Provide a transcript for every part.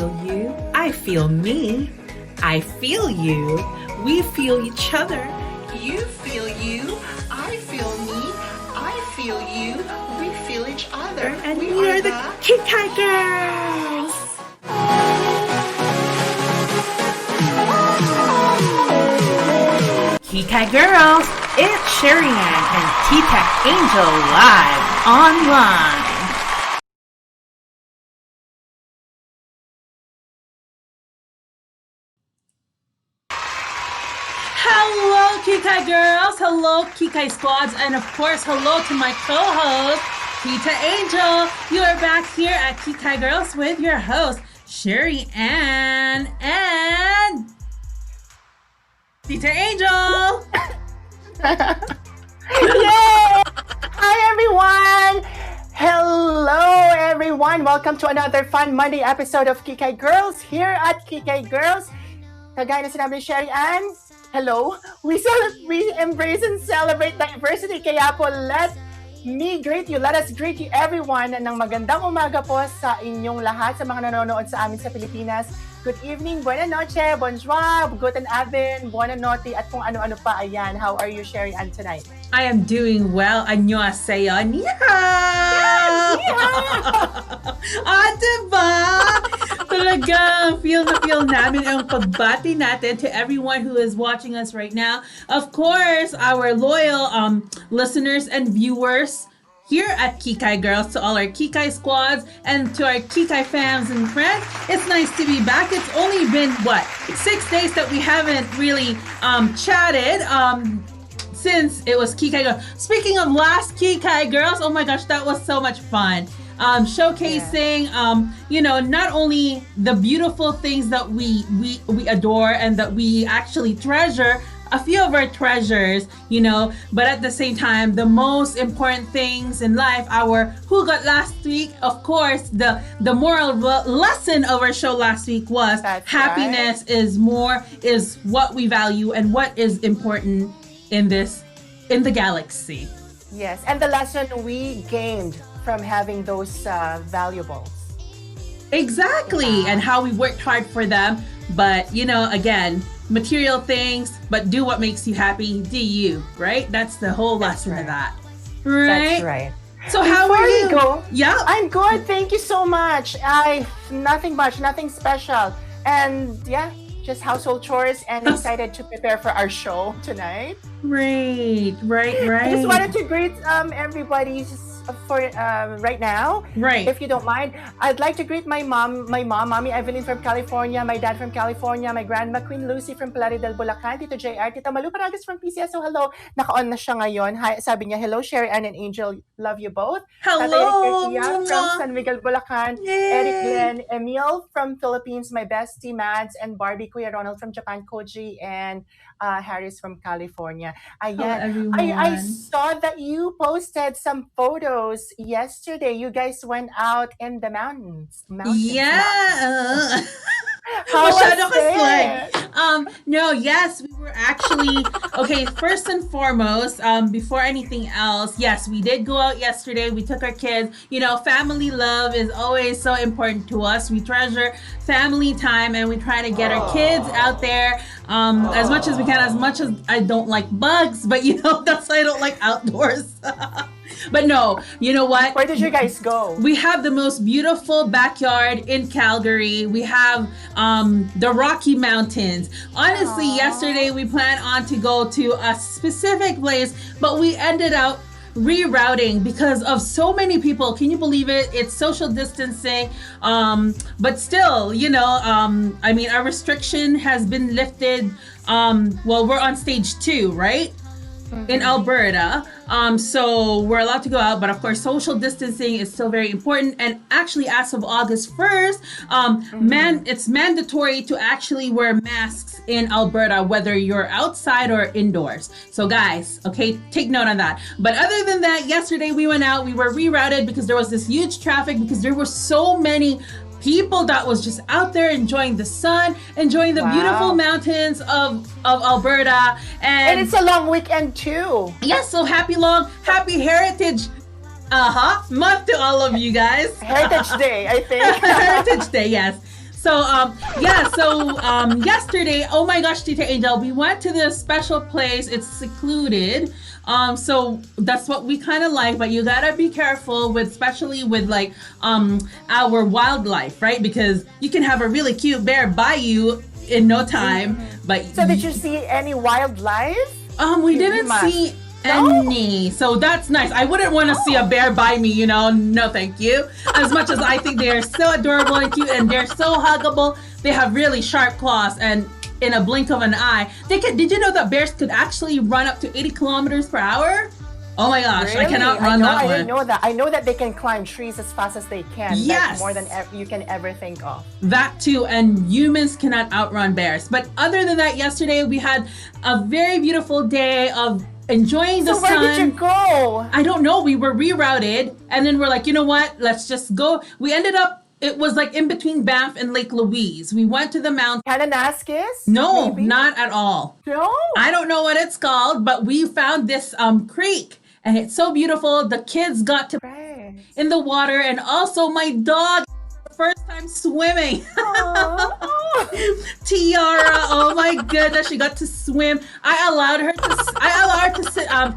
feel you. I feel me. I feel you. We feel each other. You feel you. I feel me. I feel you. We feel each other. And we are the Kikay Girls. Kikay Girls, it's Sherry Ann and Kikay Angel live online. Hello, Kikay Girls. Hello, Kikay Squads. And of course, hello to my co-host, Kikay Angel. You are back here at Kikay Girls with your host, Sherry Ann and Kikay Angel. Yay! Hi, everyone. Hello, everyone. Welcome to another fun Monday episode of Kikay Girls here at Kikay Girls. Kagaya na sinabi ni Sherry Ann, hello, we embrace and celebrate diversity. Kaya po, let us greet you everyone ng magandang umaga po sa inyong lahat, sa mga nanonood sa amin sa Pilipinas. Good evening, buena noche, bonjour, guten abend, buona notte, at kung ano-ano pa. Ayan, how are you, Sherry Ann, tonight? I am doing well. Annyeonghaseyo. Yes! Diba? Talaga, feel namin ang pagbati natin to everyone who is watching us right now. Of course, our loyal listeners and viewers here at Kikay Girls, to all our Kikay squads, and to our Kikay fans and friends. It's nice to be back. It's only been, 6 days that we haven't really chatted since it was Kikay Girls. Speaking of last Kikay Girls, oh my gosh, that was so much fun. Showcasing, not only the beautiful things that we adore and that we actually treasure, a few of our treasures, but at the same time, the most important things in life, our Who Got Last Week, of course, the moral lesson of our show last week was happiness is what we value and what is important in the galaxy. Yes, and the lesson we gained from having those valuables. Exactly, and how we worked hard for them, but again, material things, but do what makes you happy. Do you, right? That's the whole lesson of that. Right? That's right. So how are you? Go, yeah. I'm good. Thank you so much. Nothing much, nothing special. And yeah, just household chores and excited to prepare for our show tonight. Right. I just wanted to greet everybody for right now. Right. If you don't mind, I'd like to greet my mom, Mommy Evelyn from California, my dad from California, my grandma Queen Lucy from Plaridel, Bulacan, Tito JR, Tita Malu Paragas from PCS. So hello, naka-on na siya ngayon. Hi, sabi niya, hello Sherry Ann and Angel, love you both. Hello. Tatay Eric from San Miguel, Bulacan. Yay. Eric Glenn, Emil from Philippines, my bestie Mads, and Barbie, Kuya Ronald from Japan, Koji, and Harris from California. Ayan. I saw that you posted some photos yesterday. You guys went out in the mountains. Yeah. How was it? No, yes, we were actually, okay, first and foremost, before anything else, yes, we did go out yesterday. We took our kids. Family love is always so important to us. We treasure family time and we try to get our kids out there as much as we can, as much as I don't like bugs, but that's why I don't like outdoors. But no, you know what? Where did you guys go? We have the most beautiful backyard in Calgary. We have the Rocky Mountains. Honestly, yesterday we planned on to go to a specific place, but we ended up rerouting because of so many people. Can you believe it? It's social distancing, but still, our restriction has been lifted. We're on stage 2, right? In Alberta. So we're allowed to go out, but of course social distancing is still very important. And actually as of August 1st, it's mandatory to actually wear masks in Alberta, whether you're outside or indoors. So guys, okay, take note on that. But other than that, yesterday we went out, we were rerouted because there was this huge traffic because there were so many people that was just out there enjoying the sun, enjoying the beautiful mountains of Alberta. And it's a long weekend too. Yes, so happy Heritage month to all of you guys. Heritage Day, I think. Heritage Day, yes. Yesterday, oh my gosh, Tita Angel, we went to this special place. It's secluded. So that's what we kind of like, but you gotta be careful with, especially with like our wildlife, right? Because you can have a really cute bear by you in no time. But so did you see any wildlife? We didn't see any. So that's nice. I wouldn't want to see a bear by me, you know. No, thank you. As much as I think they are so adorable and cute, and they're so huggable. They have really sharp claws, and in a blink of an eye, did you know that bears could actually run up to 80 kilometers per hour? Oh my gosh, really? I cannot run that one. I didn't know that. I know that they can climb trees as fast as they can. Yes. Like more than you can ever think of. That too, and humans cannot outrun bears. But other than that, yesterday we had a very beautiful day of enjoying the sun. So where did you go? I don't know. We were rerouted, and then we're like, you know what? Let's just go. We ended up, it was like in between Banff and Lake Louise. We went to the mountain. Kananaskis? No, maybe? not at all. No? I don't know what it's called, but we found this creek, and it's so beautiful. The kids got to in the water, and also my dog, first time swimming. Tiara, oh my goodness, she got to swim. I allowed her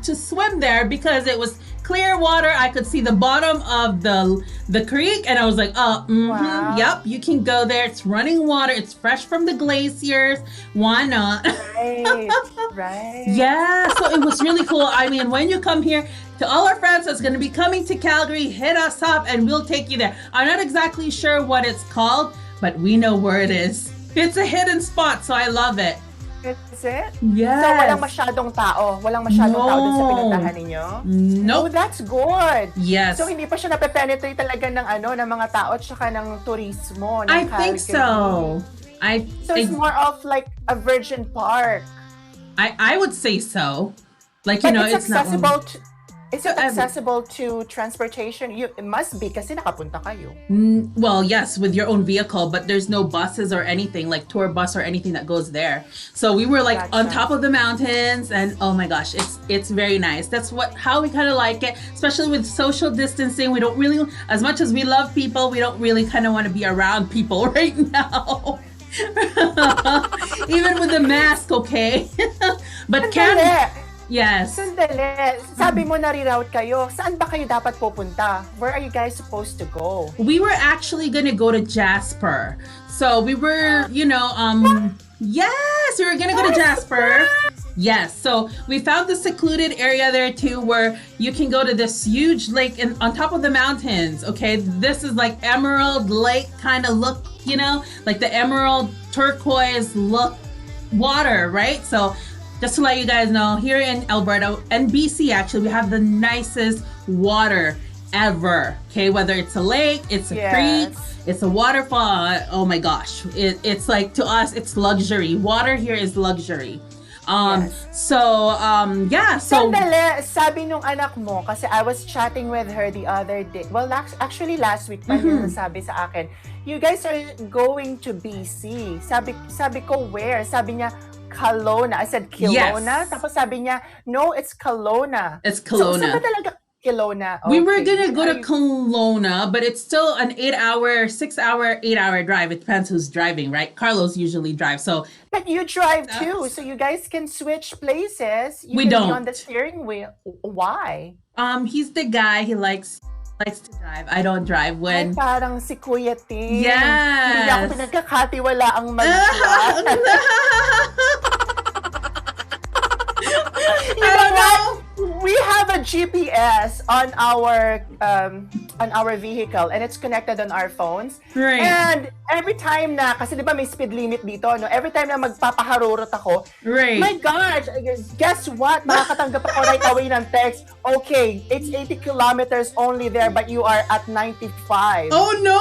to swim there because it was clear water. I could see the bottom of the creek, and I was like, wow. Yep, you can go there. It's running water. It's fresh from the glaciers. Why not? Right. Yeah, so it was really cool. I mean, when you come here, to all our friends that's going to be coming to Calgary, hit us up and we'll take you there. I'm not exactly sure what it's called, but we know where it is. It's a hidden spot, so I love it. Is it? Yes. So walang masyadong tao? Walang masyadong tao dun sa pinuntahan ninyo? Nope. Oh, that's good. Yes. So hindi pa siya nape-penetrate talaga ng mga tao at saka ng turismo. I think so. So it's more of like a virgin park. I would say so. Like, But you know, it's accessible not... Is it accessible to transportation? It must be kasi nakapunta kayo. Well, yes, with your own vehicle, but there's no buses or anything like tour bus or anything that goes there. So we were like on top of the mountains, and oh my gosh, it's very nice. That's how we kind of like it, especially with social distancing. We don't really, as much as we love people, we don't really kind of want to be around people right now. Even with the mask, okay? But yes. Sandali. Sabi mo na-reroute kayo. Saan ba kayo dapat pupunta? Where are you guys supposed to go? We were actually gonna go to Jasper. So we were, yes, we were gonna go to Jasper. Yes, so we found the secluded area there too, where you can go to this huge lake on top of the mountains. Okay, this is like Emerald Lake kind of look, like the emerald turquoise look water, right? So just to let you guys know, here in Alberta and BC, actually, we have the nicest water ever. Okay, whether it's a lake, it's a creek, it's a waterfall. Oh my gosh, it's like, to us, it's luxury. Water here is luxury. So Sandali, sabi nung anak mo, kasi I was chatting with her the other day. Well, actually last week pa niya nasabi sa akin, you guys are going to BC. Sabi ko, where? Sabi niya, Kelowna. I said, Kelowna? Yes. Tapos sabi niya, no, it's Kelowna. It's Kelowna. So, saan ba talaga Kelowna? Okay. We were gonna go to Kelowna, but it's still an 8-hour drive. It depends who's driving, right? Carlos usually drives, so. But you drive too, so you guys can switch places. We can don't. be on the steering wheel. Why? He's the guy. He likes to drive. I don't drive when. Ay, parang si Kuya Tim. Yes. Hindi ako pinagkakatiwala ang mag-drive. You know what? We have a GPS on our vehicle, and it's connected on our phones. Right. And every time na, kasi di ba may speed limit dito, no? Every time na magpapaharurot ako, right. My gosh, guess what? Makakatanggap ako right away ng text. Okay, it's 80 kilometers only there, but you are at 95. Oh no!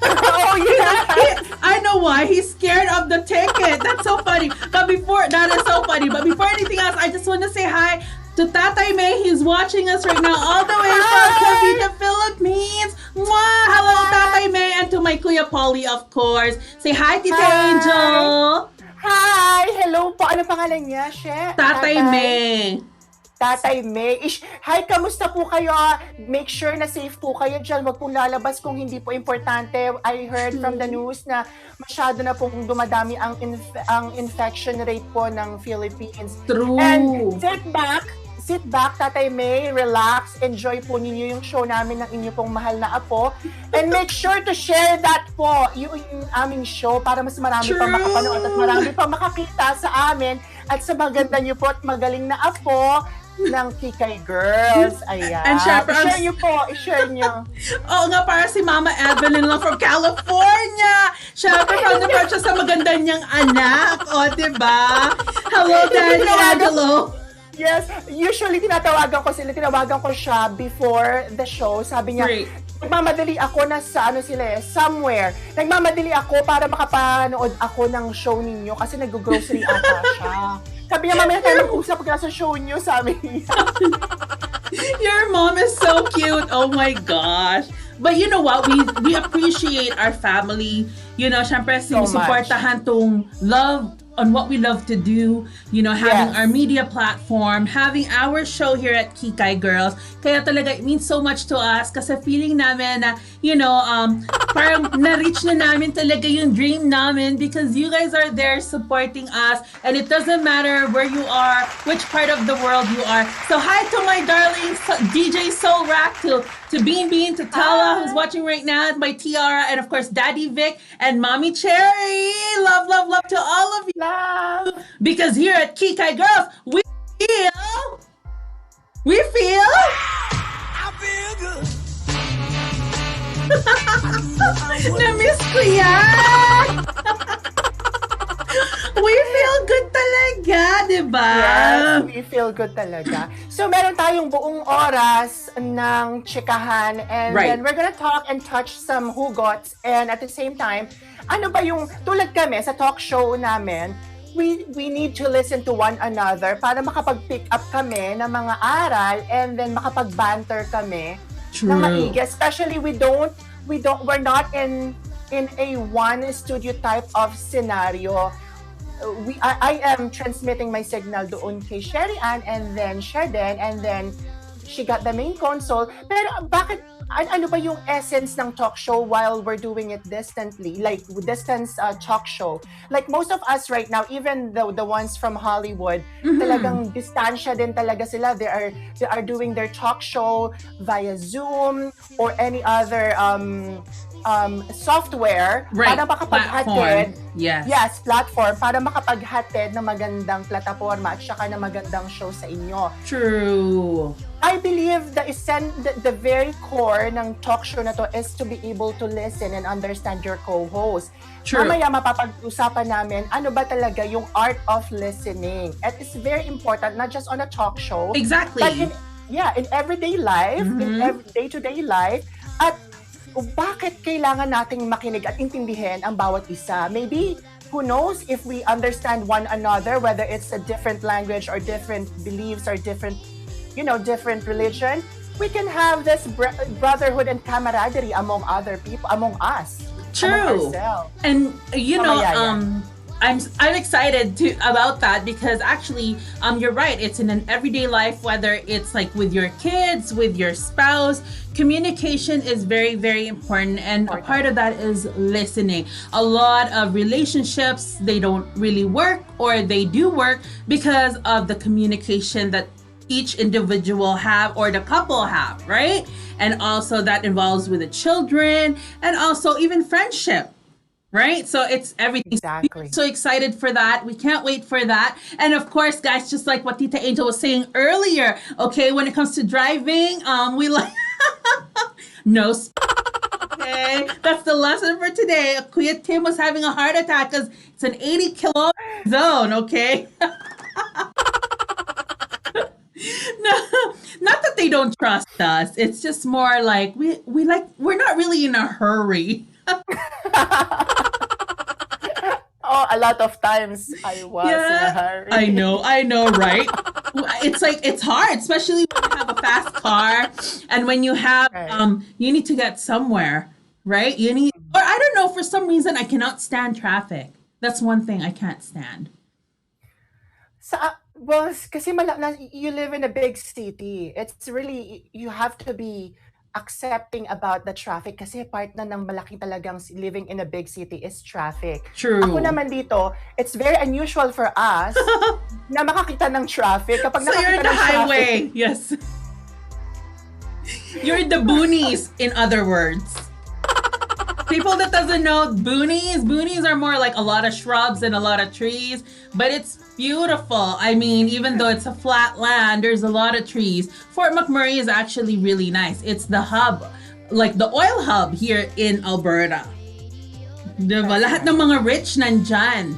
Oh yeah! I know why. He's scared of the ticket. That's so funny. That is so funny. But before anything else, I just want to say hi to Tatay May. He's watching us right now all the way from Cavite, Philippines. Mwah! Hello, Tatay May. And to my Kuya Polly, of course. Say hi, Tita Angel. Hi! Hello po. Ano pangalan niya, She? Tatay May. Tatay May. Hi, kamusta po kayo? Make sure na safe po kayo dyan. Huwag pong lalabas kung hindi po importante. I heard from the news na masyado na pong dumadami ang infection rate po ng Philippines. True. And sit back, Tatay May, relax, enjoy po ninyo yung show namin ng inyo pong mahal na apo. And make sure to share that po, yung aming show para mas marami pang makapanood at marami pang makakita sa amin at sa maganda nyo po at magaling na apo ng Kikay Girls. Ayan. And syempre, i-share nyo. Oo nga, para si Mama Evelyn lang from California. Syempre, counterpart siya sa maganda niyang anak. O, diba? Hello, Daddy Angelo. Yes, usually tinawagan ko siya before the show. Sabi niya, nagmamadali ako somewhere. Nagmamadali ako para makapanood ako ng show ninyo kasi nag-grocery ata siya. Sabi niya, mamaya tayo mag-usap pag nasa show niyo, sabi niya. Your mom is so cute. Oh my gosh. But you know what? We appreciate our family. You know, syempre, sinusuportahan tong love on what we love to do, you know, having our media platform, having our show here at Kikay Girls. Kaya talaga, it means so much to us kasi feeling namin na, you know, parang na-reach na namin talaga yung dream namin because you guys are there supporting us and it doesn't matter where you are, which part of the world you are. So hi to my darling DJ Soul Rack, to Bean, to Tala, who's watching right now, my Tiara, and of course, Daddy Vic and Mommy Cherry. Love, love, love to all of you. Love. Because here at Kikay Girls, we feel. I feel good. Na-miss ko yan! We feel good talaga, diba? Yes, we feel good talaga. So, meron tayong buong oras ng chikahan and then we're gonna talk and touch some hugots and at the same time, ano ba yung, tulad kami sa talk show namin, we need to listen to one another para makapag-pick up kami ng mga aral and then makapag-banter kami ng maigi. Especially we're not in a one studio type of scenario. I am transmitting my signal doon kay Sherry Ann and then Sherden and then she got the main console. Pero bakit, ano ba yung essence ng talk show while we're doing it distantly? Like distance talk show. Like most of us right now, even the ones from Hollywood, talagang distansya din talaga sila. They are doing their talk show via Zoom or any other software para makapaghatid. Yes, platform para makapaghatid ng magandang plataforma at saka ng magandang show sa inyo. True. I believe the very core ng talk show na to is to be able to listen and understand your co-host. True. Mamaya mapapag-usapan namin ano ba talaga yung art of listening. And it's very important, not just on a talk show. Exactly. But in everyday life, in day-to-day life, at bakit kailangan nating makinig at intindihin ang bawat isa? Maybe, who knows, if we understand one another, whether it's a different language or different beliefs or different religion, we can have this brotherhood and camaraderie among other people, among us. True. Among ourselves. And, I'm excited about that because actually, you're right. It's in an everyday life, whether it's like with your kids, with your spouse, communication is very, very important. And a part of that is listening. A lot of relationships, they don't really work or they do work because of the communication that each individual have or the couple have, right? And also that involves with the children and also even friendship. Right? So it's everything. Exactly. So excited for that. We can't wait for that. And of course, guys, just like what Tita Angel was saying earlier, okay, when it comes to driving, we like no. Okay, that's the lesson for today. Kuya Tim was having a heart attack because it's an 80-kilometer zone, okay? No, not that they don't trust us. It's just more like we're not really in a hurry. A lot of times I was in a hurry. I know, right? It's hard, especially when you have a fast car and when you have you need to get somewhere, right? Or I don't know, for some reason I cannot stand traffic. That's one thing I can't stand. Well, kasi you live in a big city. It's really, you have to be accepting about the traffic kasi part na ng malaki talagang living in a big city is traffic. Ako True. naman dito, it's very unusual for us na makakita ng traffic. Kapag So you're in nakakita the ng traffic, highway. Yes. You're in the boonies, in other words. People that doesn't know boonies are more like a lot of shrubs and a lot of trees, but it's beautiful. I mean, even though it's a flat land, there's a lot of trees. Fort McMurray is actually really nice. It's the hub, like the oil hub here in Alberta. Diba? Lahat ng mga rich nandyan.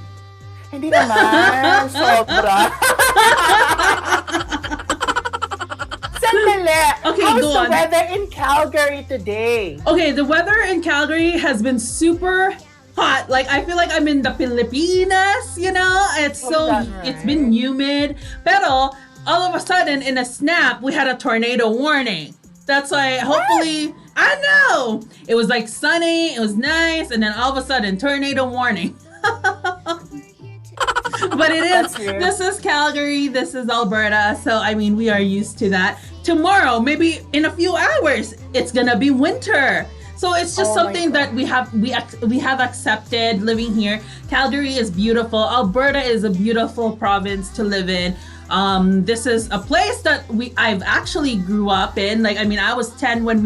hindi naman, sobra. Sandali. Okay, How's go the on. weather in Calgary today? Okay, the weather in Calgary has been super hot. Like, I feel like I'm in the Pilipinas, you know? It's so, that right? it's been humid. Pero, all of a sudden, in a snap, we had a tornado warning. That's why, hopefully, I know! It was like sunny, it was nice, and then all of a sudden, tornado warning. But it is, this is Calgary, this is Alberta, so I mean, we are used to that. Tomorrow, maybe in a few hours, it's gonna be winter. So it's just something that we have accepted living here. Calgary is beautiful. Alberta is a beautiful province to live in. This is a place that I've actually grew up in. Like, I mean, I was 10 when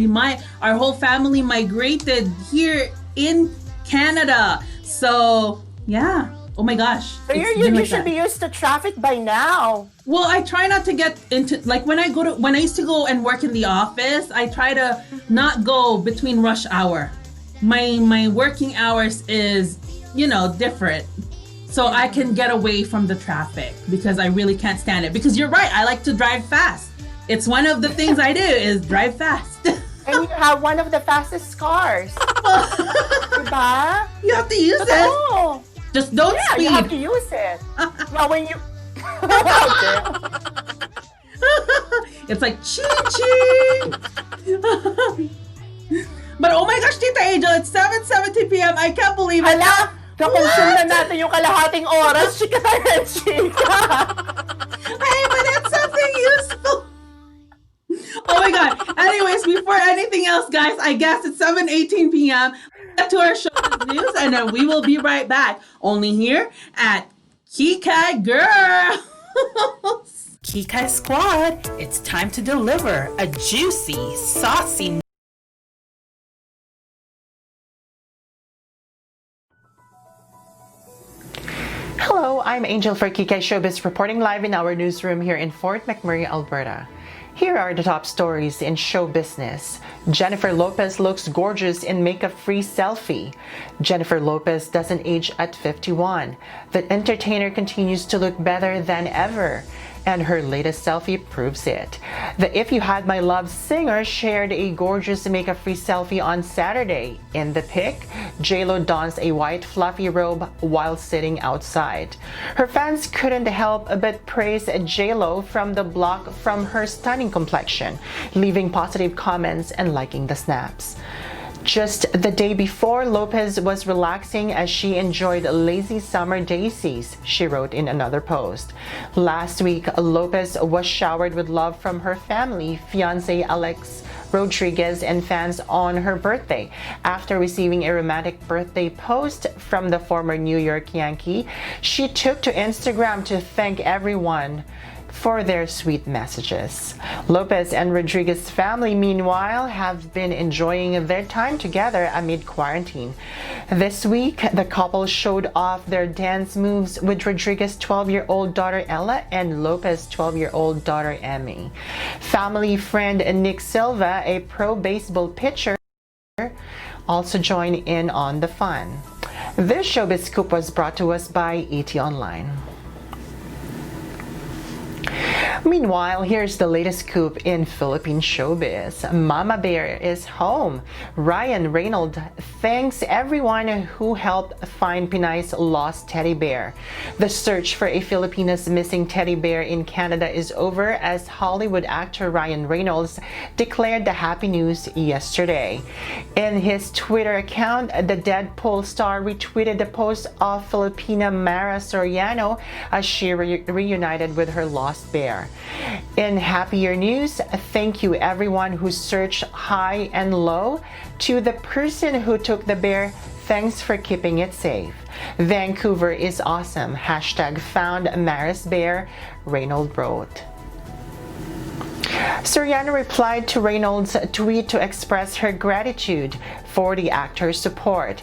our whole family migrated here in Canada. So yeah. Oh my gosh. So you should be used to traffic by now. Well, I try not to get into, like, when I used to go and work in the office, I try to not go between rush hour. My working hours is, different. So I can get away from the traffic because I really can't stand it. Because you're right, I like to drive fast. It's one of the things I do is drive fast. And you have one of the fastest cars. Diba? You have to use it. Just don't speed. You have to use it. Well, when you... It's like, ching, But oh my gosh, Tita Angel, it's 7:70 p.m. I can't believe it. Hala, kakonsume na natin yung kalahating oras. Chika tayo ng chika. Hey, but it's something useful. Oh my god. Anyways, before anything else, guys, I guess it's 7:18 p.m. To our show news, and then we will be right back. Only here at Kikay Girls. Kikay Squad, it's time to deliver a juicy, saucy. Hello, I'm Angel for Kikay Showbiz, reporting live in our newsroom here in Fort McMurray, Alberta. Here are the top stories in show business. Jennifer Lopez looks gorgeous in makeup-free selfie. Jennifer Lopez doesn't age at 51. The entertainer continues to look better than ever, and her latest selfie proves it. The If You Had My Love singer shared a gorgeous makeup-free selfie on Saturday. In the pic, J-Lo dons a white fluffy robe while sitting outside. Her fans couldn't help but praise J-Lo from the block from her stunning complexion, leaving positive comments and liking the snaps. Just the day before, Lopez was relaxing as she enjoyed lazy summer daisies, she wrote in another post. Last week, Lopez was showered with love from her family, fiancé Alex Rodriguez, and fans on her birthday. After receiving a romantic birthday post from the former New York Yankee, she took to Instagram to thank everyone for their sweet messages. Lopez and Rodriguez's family, meanwhile, have been enjoying their time together amid quarantine. This week, the couple showed off their dance moves with Rodriguez's 12-year-old daughter Ella and Lopez's 12-year-old daughter Emmy. Family friend Nick Silva, a pro baseball pitcher, also joined in on the fun. This showbiz scoop was brought to us by ET Online. Meanwhile, here's the latest scoop in Philippine showbiz. Mama Bear is home. Ryan Reynolds thanks everyone who helped find Pinay's lost teddy bear. The search for a Filipina's missing teddy bear in Canada is over as Hollywood actor Ryan Reynolds declared the happy news yesterday. In his Twitter account, the Deadpool star retweeted the post of Filipina Mara Soriano as she reunited with her lost bear. In happier news, thank you everyone who searched high and low. To the person who took the bear, thanks for keeping it safe. Vancouver is awesome. Hashtag found Mara's bear, Reynolds wrote. Soriano replied to Reynolds' tweet to express her gratitude for the actor's support.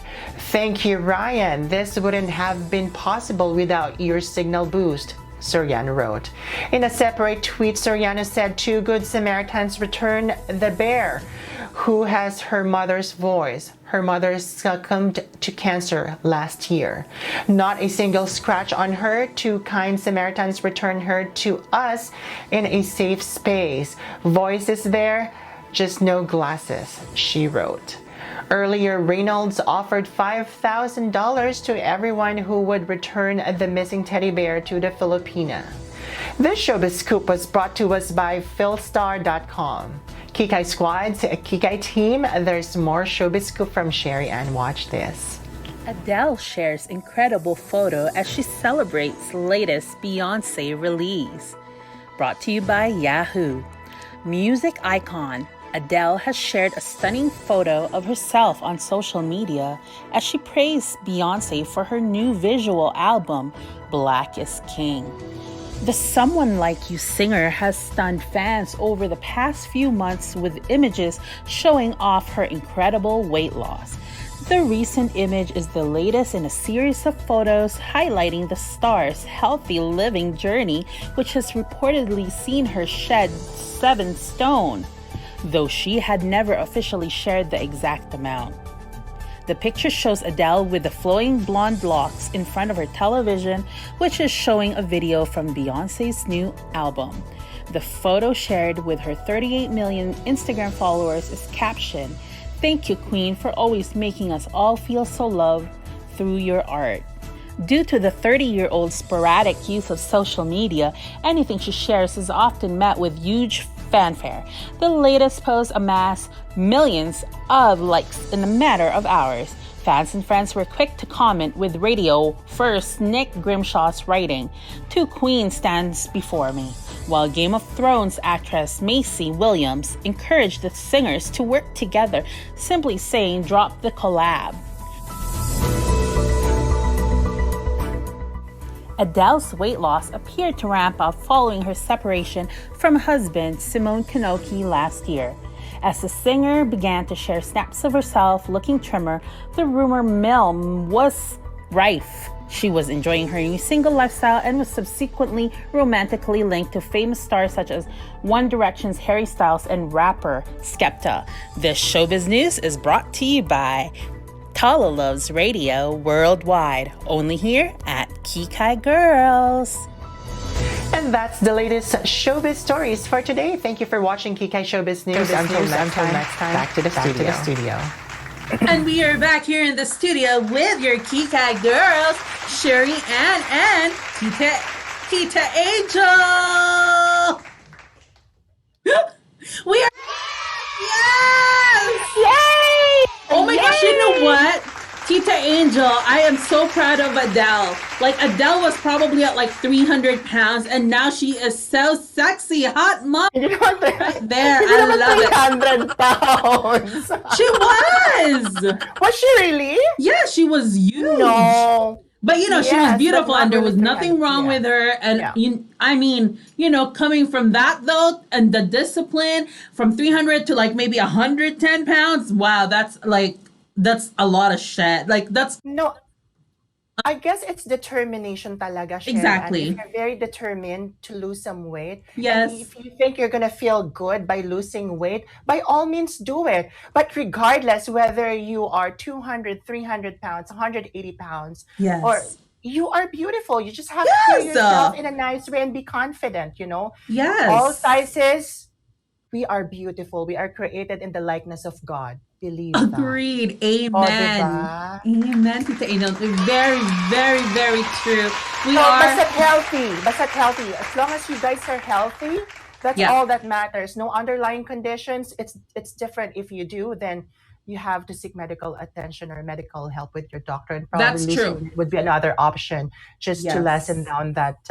Thank you, Ryan. This wouldn't have been possible without your signal boost, Soriano wrote. In a separate tweet, Soriano said 2 Good Samaritans returned the bear, who has her mother's voice. Her mother succumbed to cancer last year. Not a single scratch on her. 2 kind Samaritans returned her to us in a safe space. Voice is there, just no glasses, she wrote. Earlier, Reynolds offered $5,000 to everyone who would return the missing teddy bear to the Filipina. This showbiz scoop was brought to us by Philstar.com. Kikay Squad's Kikay team, there's more showbiz scoop from Sherry Ann. Watch this. Adele shares incredible photo as she celebrates latest Beyonce release. Brought to you by Yahoo. Music icon Adele has shared a stunning photo of herself on social media as she praised Beyonce for her new visual album, Black is King. The Someone Like You singer has stunned fans over the past few months with images showing off her incredible weight loss. The recent image is the latest in a series of photos highlighting the star's healthy living journey, which has reportedly seen her shed 7 stone, though she had never officially shared the exact amount. The picture shows Adele with the flowing blonde locks in front of her television, which is showing a video from Beyonce's new album. The photo shared with her 38 million Instagram followers is captioned, "Thank you, Queen, for always making us all feel so loved through your art." Due to the 30-year-old's sporadic use of social media, anything she shares is often met with huge fanfare. The latest post amassed millions of likes in a matter of hours. Fans and friends were quick to comment, with radio first Nick Grimshaw's writing, "Two queens stands before me," while Game of Thrones actress Maisie Williams encouraged the singers to work together, simply saying, "Drop the collab." Adele's weight loss appeared to ramp up following her separation from husband Simone Kanoki last year. As the singer began to share snaps of herself looking trimmer, the rumor mill was rife. She was enjoying her new single lifestyle and was subsequently romantically linked to famous stars such as One Direction's Harry Styles and rapper Skepta. This showbiz news is brought to you by TalaLuvzRadio Worldwide, only here at Kikay Girls. And that's the latest showbiz stories for today. Thank you for watching Kikay Showbiz News. Until next time, back to the studio. And we are back here in the studio with your Kikay Girls, Sherry Ann and Tita Angel. We are... Yes! Yay! Oh my gosh, you know what? Tita Angel, I am so proud of Adele. Like, Adele was probably at like 300 pounds, and now she is so sexy. Hot mom. You know what? Right there. I love it. 300 pounds. She was. Was she really? Yeah, she was huge. No. But, you know, she was beautiful, and there was nothing wrong with her. And, I mean, you know, coming from that, though, and the discipline from 300 to, like, maybe 110 pounds, wow, that's a lot of shit. Like, that's... No, I guess it's determination talaga, Sherry. Exactly. And if you're very determined to lose some weight, yes. And if you think you're gonna feel good by losing weight, by all means do it. But regardless whether you are 200, 300 pounds, 180 pounds, yes. or you are beautiful. You just have to carry yourself in a nice way and be confident, Yes. All sizes, we are beautiful. We are created in the likeness of God. Believe that. Agreed. Amen. Oh, diba? Amen, Tita Angel. Very, very, very true. We So, are. basta't healthy. Basta't healthy. As long as you guys are healthy, that's all that matters. No underlying conditions. It's different if you do, then you have to seek medical attention or medical help with your doctor. And probably That's true. losing would be another option just to lessen down that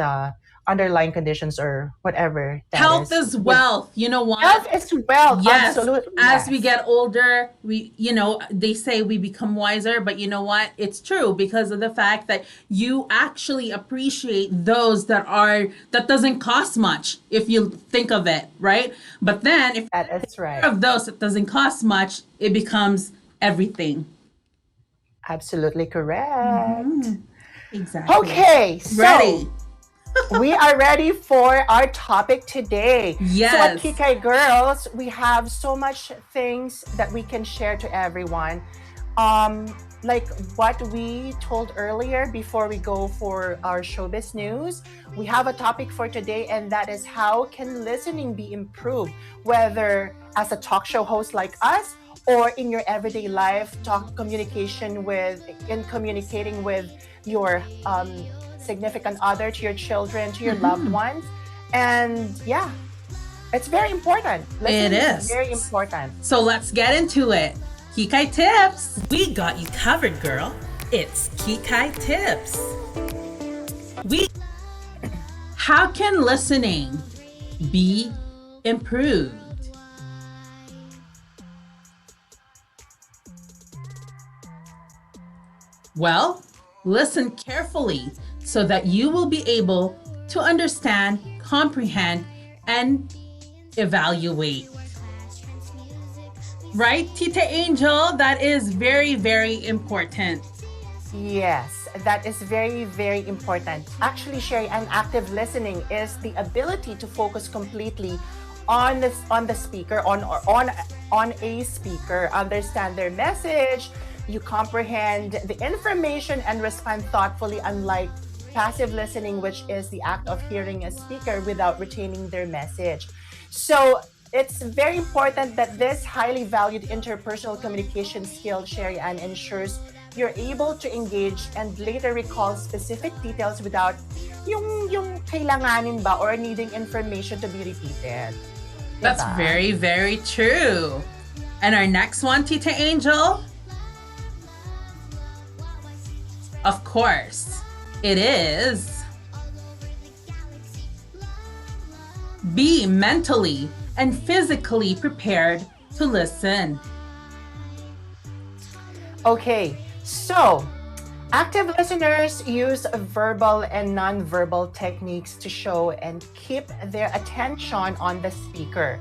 underlying conditions or whatever. Health is wealth. You know what? Health is wealth. Yes. Absolutely. As we get older, they say we become wiser, but you know what? It's true because of the fact that you actually appreciate those that doesn't cost much if you think of it, right? But then if that is right. Of those that doesn't cost much, it becomes everything. Absolutely correct. Exactly. Okay, so ready. We are ready for our topic today. Yes. So at Kikay Girls, we have so much things that we can share to everyone. Like what we told earlier before we go for our showbiz news, we have a topic for today, and that is how can listening be improved, whether as a talk show host like us or in your everyday life, communicating with your significant other, to your children, to your loved ones. And yeah, it's very important. It is very important. So let's get into it. Kikay Tips. We got you covered, girl. It's Kikay Tips. How can listening be improved? Well, listen carefully so that you will be able to understand, comprehend, and evaluate. Right, Tita Angel? That is very, very important. Yes, that is very, very important. Actually, Sherry, an active listening is the ability to focus completely on the speaker, on a speaker, understand their message. You comprehend the information and respond thoughtfully, unlike passive listening, which is the act of hearing a speaker without retaining their message. So it's very important that this highly valued interpersonal communication skill, Sherry Ann, ensures you're able to engage and later recall specific details without yung kailanganin ba or needing information to be repeated. That's very, very true. And our next one, Tita Angel? Of course, it is be mentally and physically prepared to listen. Okay, so active listeners use verbal and non-verbal techniques to show and keep their attention on the speaker.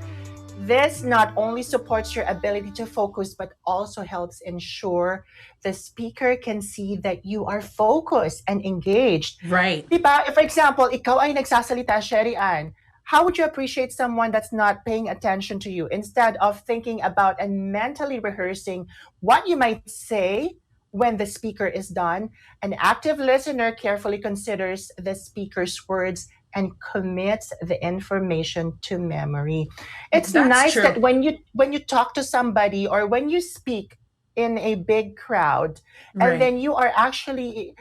This not only supports your ability to focus, but also helps ensure the speaker can see that you are focused and engaged. Right. Diba? For example, ikaw ay nagsasalita, Sherry Ann, how would you appreciate someone that's not paying attention to you instead of thinking about and mentally rehearsing what you might say when the speaker is done? An active listener carefully considers the speaker's words and commits the information to memory. It's nice that when you talk to somebody or when you speak in a big crowd, and then you are actually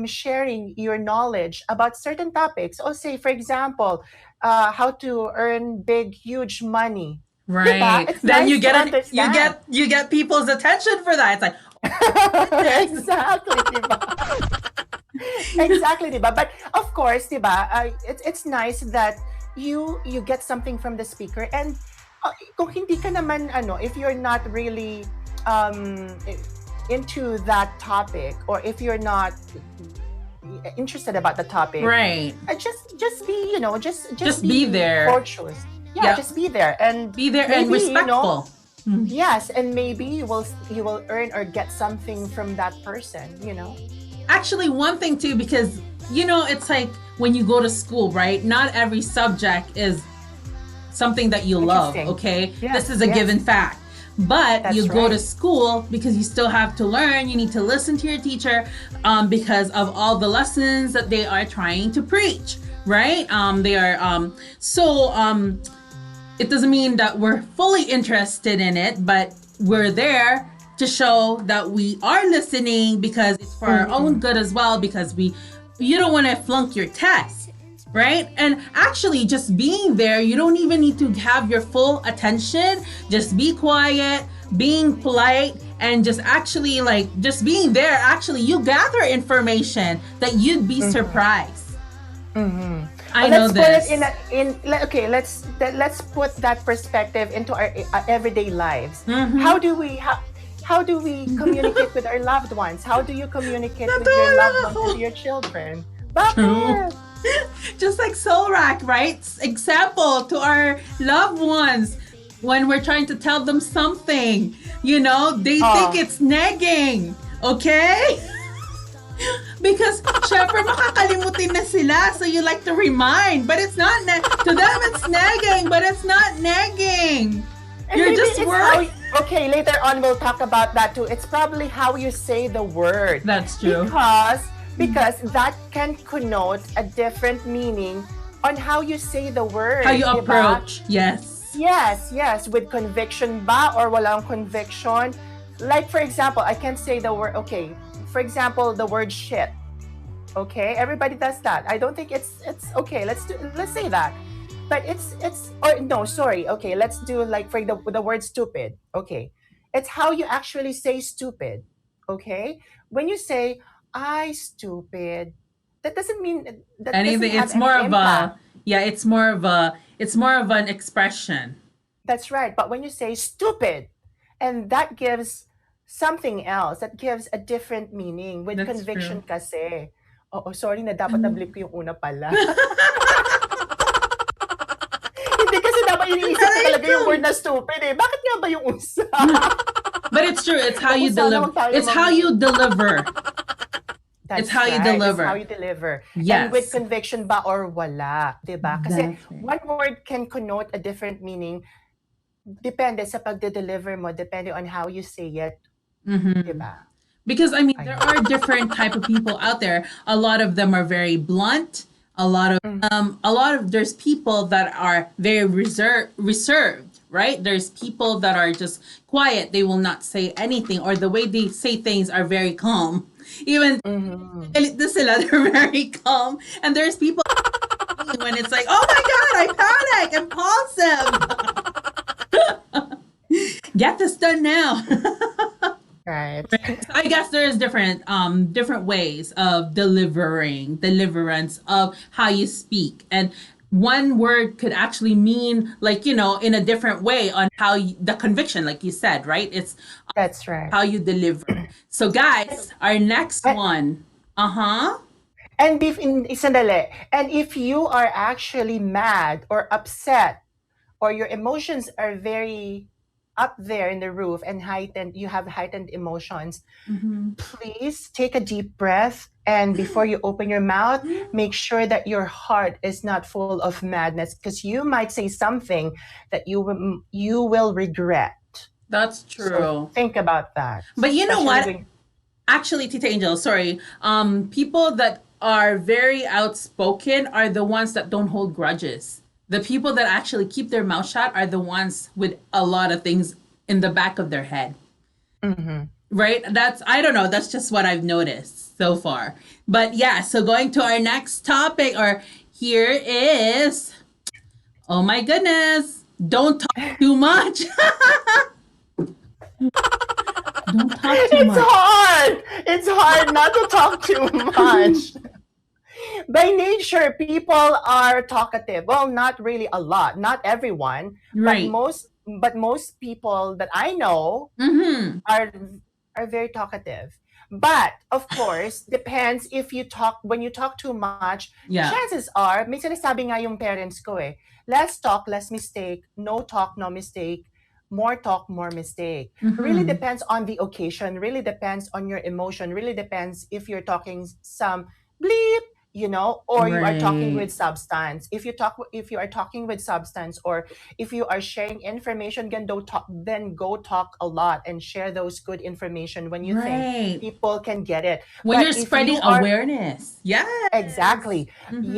sharing your knowledge about certain topics. Or say, for example, how to earn big, huge money. Right. It's then nice you get people's attention for that. It's like exactly, diba? Exactly, diba? But of course, diba, it's nice that you get something from the speaker, and kung hindi ka naman if you're not really into that topic, or if you're not interested about the topic, right? Just be just be there. Courteous. Yeah, just be there and maybe, respectful. Yes, and maybe you will earn or get something from that person. Actually, one thing too, because it's like when you go to school, right? Not every subject is something that you love. Okay, this is a given fact. But That's you go to right. school because you still have to learn. You need to listen to your teacher because of all the lessons that they are trying to preach, right? They are it doesn't mean that we're fully interested in it, but we're there to show that we are listening because it's for our own good as well, because you don't want to flunk your test, right? And actually just being there, you don't even need to have your full attention. Just be quiet, being polite, and just actually just being there, actually you gather information that you'd be surprised. I know let's this. put it okay, let's put that perspective into our everyday lives. How do we communicate with our loved ones? How do you communicate with your loved ones, with your children? Bakit? Just like Solrak, right? Example to our loved ones when we're trying to tell them something, they think it's nagging, okay? Because syempre makakalimutin na sila, so you like to remind, but it's not to them it's nagging, but it's not nagging. And You're maybe just it's worried. okay, later on we'll talk about that too. It's probably how you say the word. That's true. Because that can connote a different meaning on how you say the word. How you diba? approach, yes. Yes, with conviction ba or walang conviction. Like for example, I can say the word, okay, for example, the word shit. Okay, everybody does that. I don't think it's okay. Let's say that. But okay, let's do like for the word stupid. Okay. It's how you actually say stupid. Okay? When you say I stupid, that doesn't mean that Anything, doesn't have it's any more of impact. it's more of an expression. That's right. But when you say stupid, and that gives something else, that gives a different meaning with That's conviction true. kasi. Oh, sorry na dapat na-blip ko yung una pala. Hindi kasi dapat iniisip ko talaga yung word na stupid eh. Bakit nga ba yung usa? But it's true. It's how you Sana deliver. wag tayo It's how you deliver. That's It's how you right. deliver. It's how you deliver. Yes. And with conviction ba or wala, 'di ba? Kasi That's right. one word can connote a different meaning depende sa pagde-deliver mo, depende on how you say it, 'di ba? Because there are different type of people out there. A lot of them are very blunt. A lot of there's people that are very reserved, right? There's people that are just quiet. They will not say anything, or the way they say things are very calm. Even they're very calm. And there's people when it's like, oh my god, I panic, impulsive. Get this done now. Right. I guess there's different ways of deliverance of how you speak, and one word could actually mean in a different way on how the conviction, like you said, right? It's That's right. how you deliver. So guys, our next one. And if you are actually mad or upset, or your emotions are very up there in the roof and you have heightened emotions, please take a deep breath, and before you open your mouth, make sure that your heart is not full of madness, because you might say something that you will regret. That's true. So think about that. But you know what? Especially Actually, Tita Angel, sorry. People that are very outspoken are the ones that don't hold grudges. The people that actually keep their mouth shut are the ones with a lot of things in the back of their head. Right? I don't know. That's just what I've noticed so far. But yeah, so going to our next topic, here is, oh my goodness, don't talk too much. Don't talk too much. It's hard not to talk too much. By nature, people are talkative. Well, not really a lot, not everyone, Right. but most people that I know are very talkative. But of course, depends when you talk too much. Yeah. Chances are, may sinasabi nga yung parents ko eh, less talk, less mistake, no talk, no mistake, more talk, more mistake. Really depends on the occasion, really depends on your emotion, really depends if you're talking some bleep, or you are talking Right. with substance. If you are talking with substance, or if you are sharing information, then go talk a lot and share those good information when you think Right. people can get it. When But you're if you spreading are awareness. Yes. exactly, Mm-hmm.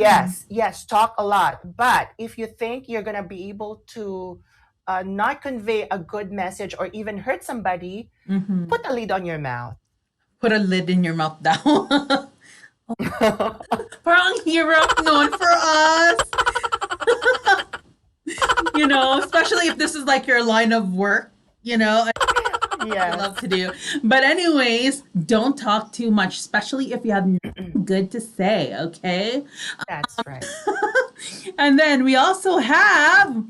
yes, talk a lot. But if you think you're gonna be able to not convey a good message or even hurt somebody, Mm-hmm. put a lid on your mouth. Put a lid in your mouth down. Parang hirap nun for us. Especially if this is like your line of work, I Yes, love to do. But anyways, don't talk too much, especially if you have nothing good to say, okay? that's right. And then we also have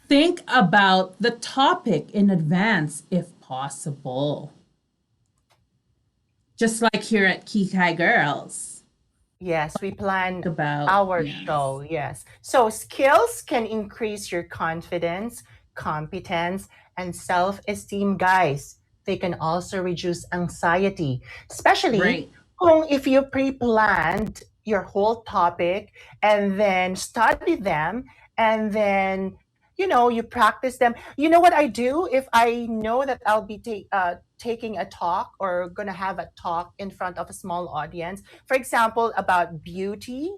think about the topic in advance if possible. Just like here at Kikay Girls. Yes, we plan About, our yes. show. Yes. So skills can increase your confidence, competence, and self esteem, guys. They can also reduce anxiety, especially Right. if you pre planned your whole topic and then study them and then you practice them. You know what I do if I know that I'll be taking a talk or gonna have a talk in front of a small audience, for example, about beauty,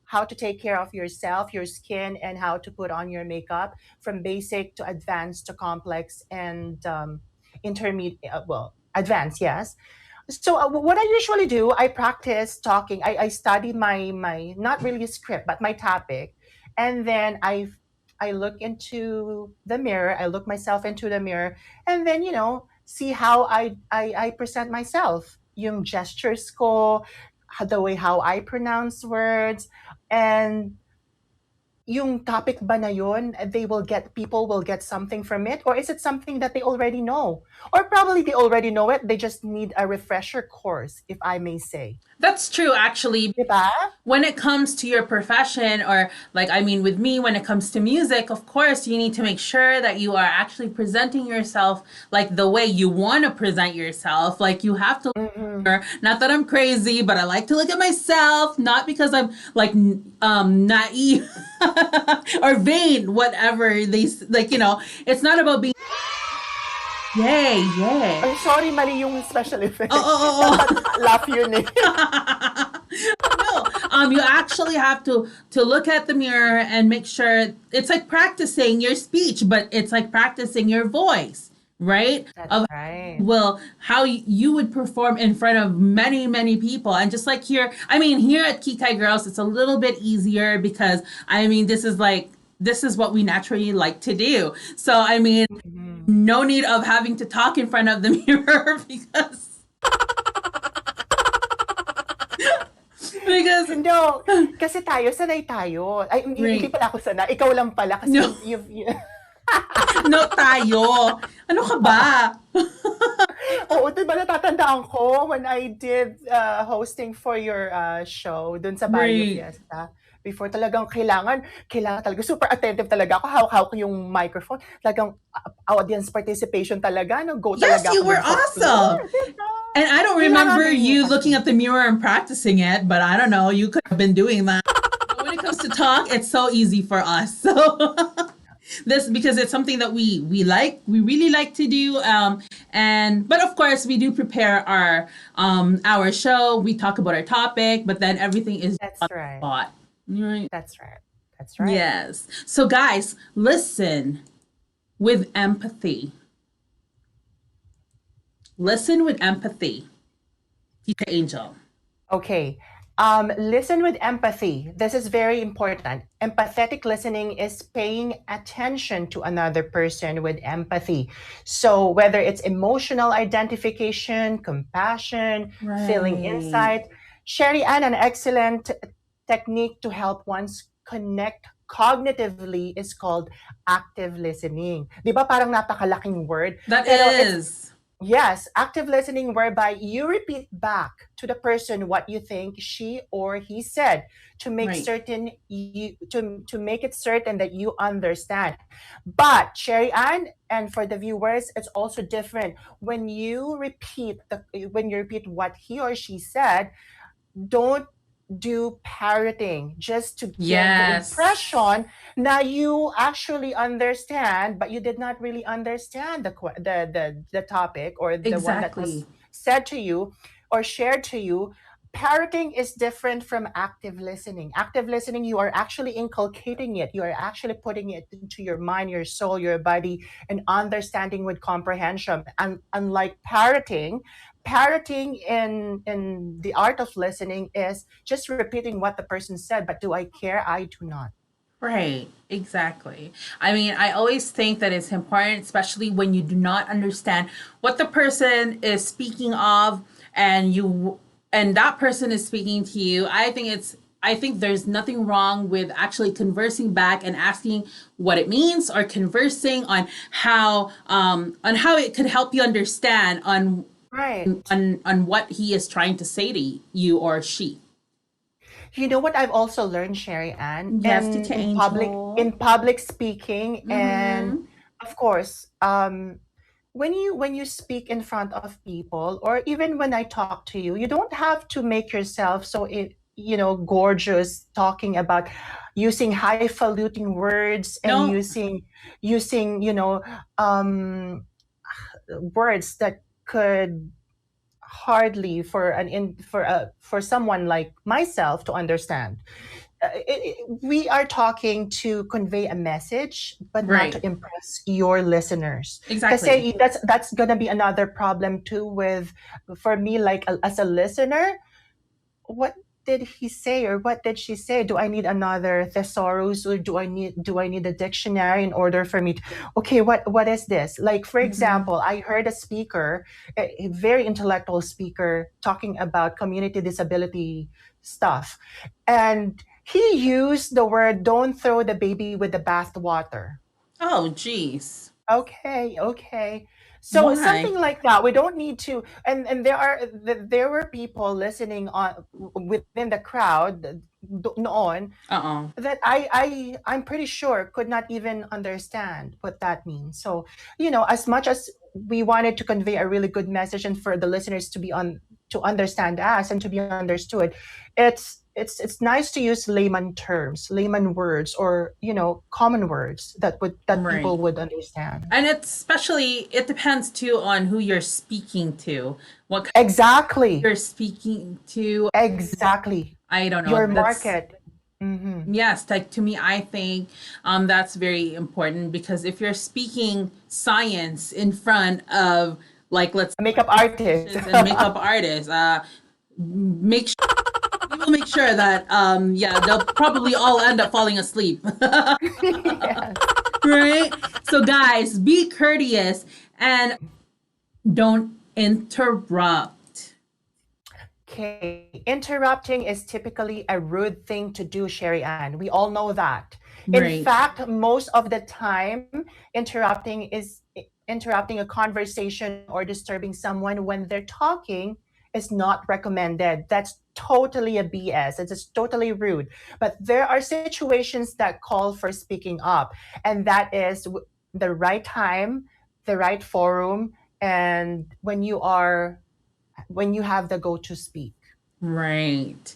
how to take care of yourself, your skin, and how to put on your makeup from basic to advanced to complex and intermediate, well, advanced, yes. So what I usually do, I practice talking. I study my not really script, but my topic, and then I look into the mirror. I look myself into the mirror, and then see how I present myself. Yung gestures ko, the way how I pronounce words, and yung topic ba na yun, people will get something from it, or is it something that they already know? Or probably they already know it, they just need a refresher course, if I may say. That's true, actually. Diba? When it comes to your profession, or like, I mean, with me, when it comes to music, of course, you need to make sure that you are actually presenting yourself like the way you want to present yourself. Like, you have to. Mm-mm. Not that I'm crazy, but I like to look at myself, not because I'm like naive or vain, whatever it's not about being. Yay, yeah. Ay, sorry, mali yung special effects. Oh, oh, oh, Dapat laugh yun eh. No, you actually have to look at the mirror and make sure it's like practicing your speech, but it's like practicing your voice, right? That's Of right. how you would perform in front of many many people, and just like here, I mean, here at Kikay Girls, it's a little bit easier because I mean, this is what we naturally like to do. So I mean, Mhm. no need of having to talk in front of the mirror because No, kasi sanay tayo. Ay, hindi Right. pala ako sanay. Ikaw lang pala kasi No. you No tayo. Ano ka ba? Oo, diba natatandaan ko when I did hosting for your show dun sa Barrio Right. Fiesta. Before, talagang kailangan talaga, super attentive talaga ako, hawak ko yung microphone. Talagang audience participation talaga, no? Go Yes, talaga you ako were dun sa awesome. floor, diba? And I don't remember you looking at the mirror and practicing it, but I don't know, you could have been doing that. But when it comes to talk, it's so easy for us. So this, because it's something that we really like to do, but of course we do prepare our show. We talk about our topic, but then everything is That's on the right. spot. Right. That's right. That's right. Yes. So guys, listen with empathy. Listen with empathy. Teacher Angel. Okay. Listen with empathy. This is very important. Empathetic listening is paying attention to another person with empathy. So whether it's emotional identification, compassion, feeling insight, Sherry Ann, an excellent technique to help one's connect cognitively is called active listening. Di ba parang napakalaking word? That Pero is. Yes, active listening, whereby you repeat back to the person what you think she or he said to make Right. certain you to make it certain that you understand. But Sherry Ann, and for the viewers, it's also different when you repeat what he or she said. Don't do parroting just to give the Yes. impression that you actually understand, but you did not really understand the topic or the one that was Exactly. said to you or shared to you. Parroting is different from active listening. Active listening, you are actually inculcating it. You are actually putting it into your mind, your soul, your body, and understanding with comprehension. And unlike parroting in the art of listening is just repeating what the person said, but do I care? I do not. Right, exactly. I mean, I always think that it's important, especially when you do not understand what the person is speaking of, and that person is speaking to you. I think there's nothing wrong with actually conversing back and asking what it means, or conversing on how it could help you understand Right. on what he is trying to say to you or she. You know what I've also learned, Sherry Ann, Yes, to in Angel. public speaking, and Mm-hmm. of course, when you speak in front of people, or even when I talk to you, you don't have to make yourself so gorgeous, talking about using highfalutin words and No. using words that could hardly for someone like myself to understand. We are talking to convey a message, but not Right. to impress your listeners. Exactly. Kasi that's gonna be another problem too with for me, like as a listener, what did he say or what did she say? Do I need another thesaurus, or do I need a dictionary in order for me to, okay, what is this? Like, for Mm-hmm. example, I heard a speaker, a very intellectual speaker, talking about community disability stuff, and he used the word, don't throw the baby with the bath water. Oh, geez. Okay, okay. So Why? something like that. We don't need to. And there were people listening on within the crowd noon Uh-oh. that I'm pretty sure could not even understand what that means. So, as much as we wanted to convey a really good message and for the listeners to understand us and to be understood, it's nice to use layman terms, layman words, or common words that people Right. would understand. And it depends too on who you're speaking to. What kind Exactly. you're speaking to. Exactly. I don't know. Your That's market. Hmm. Yes, like to me, I think that's very important, because if you're speaking science in front of, like, let's A makeup artist. musicians and makeup artists, make sure we will make sure that yeah, they'll probably all end up falling asleep. Yes. Right? So guys, be courteous and don't interrupt. Okay, interrupting is typically a rude thing to do, Sherry Ann. We all know that. In Right. fact, most of the time, interrupting a conversation or disturbing someone when they're talking is not recommended. That's totally a BS. It's just totally rude. But there are situations that call for speaking up, and that is the right time, the right forum, and when you have the go to speak. Right.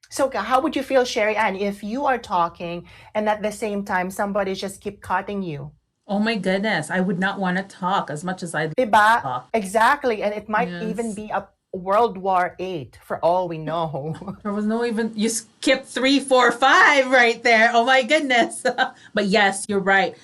So how would you feel, Sherry Ann, if you are talking and at the same time somebody just keep cutting you? Oh my goodness, I would not want to talk as much as I'd Diba? talk. Exactly. And it might even Yes. be a World War VIII for all we know. There was no even, you skipped 3, 4, 5 right there. Oh my goodness. But yes, you're right.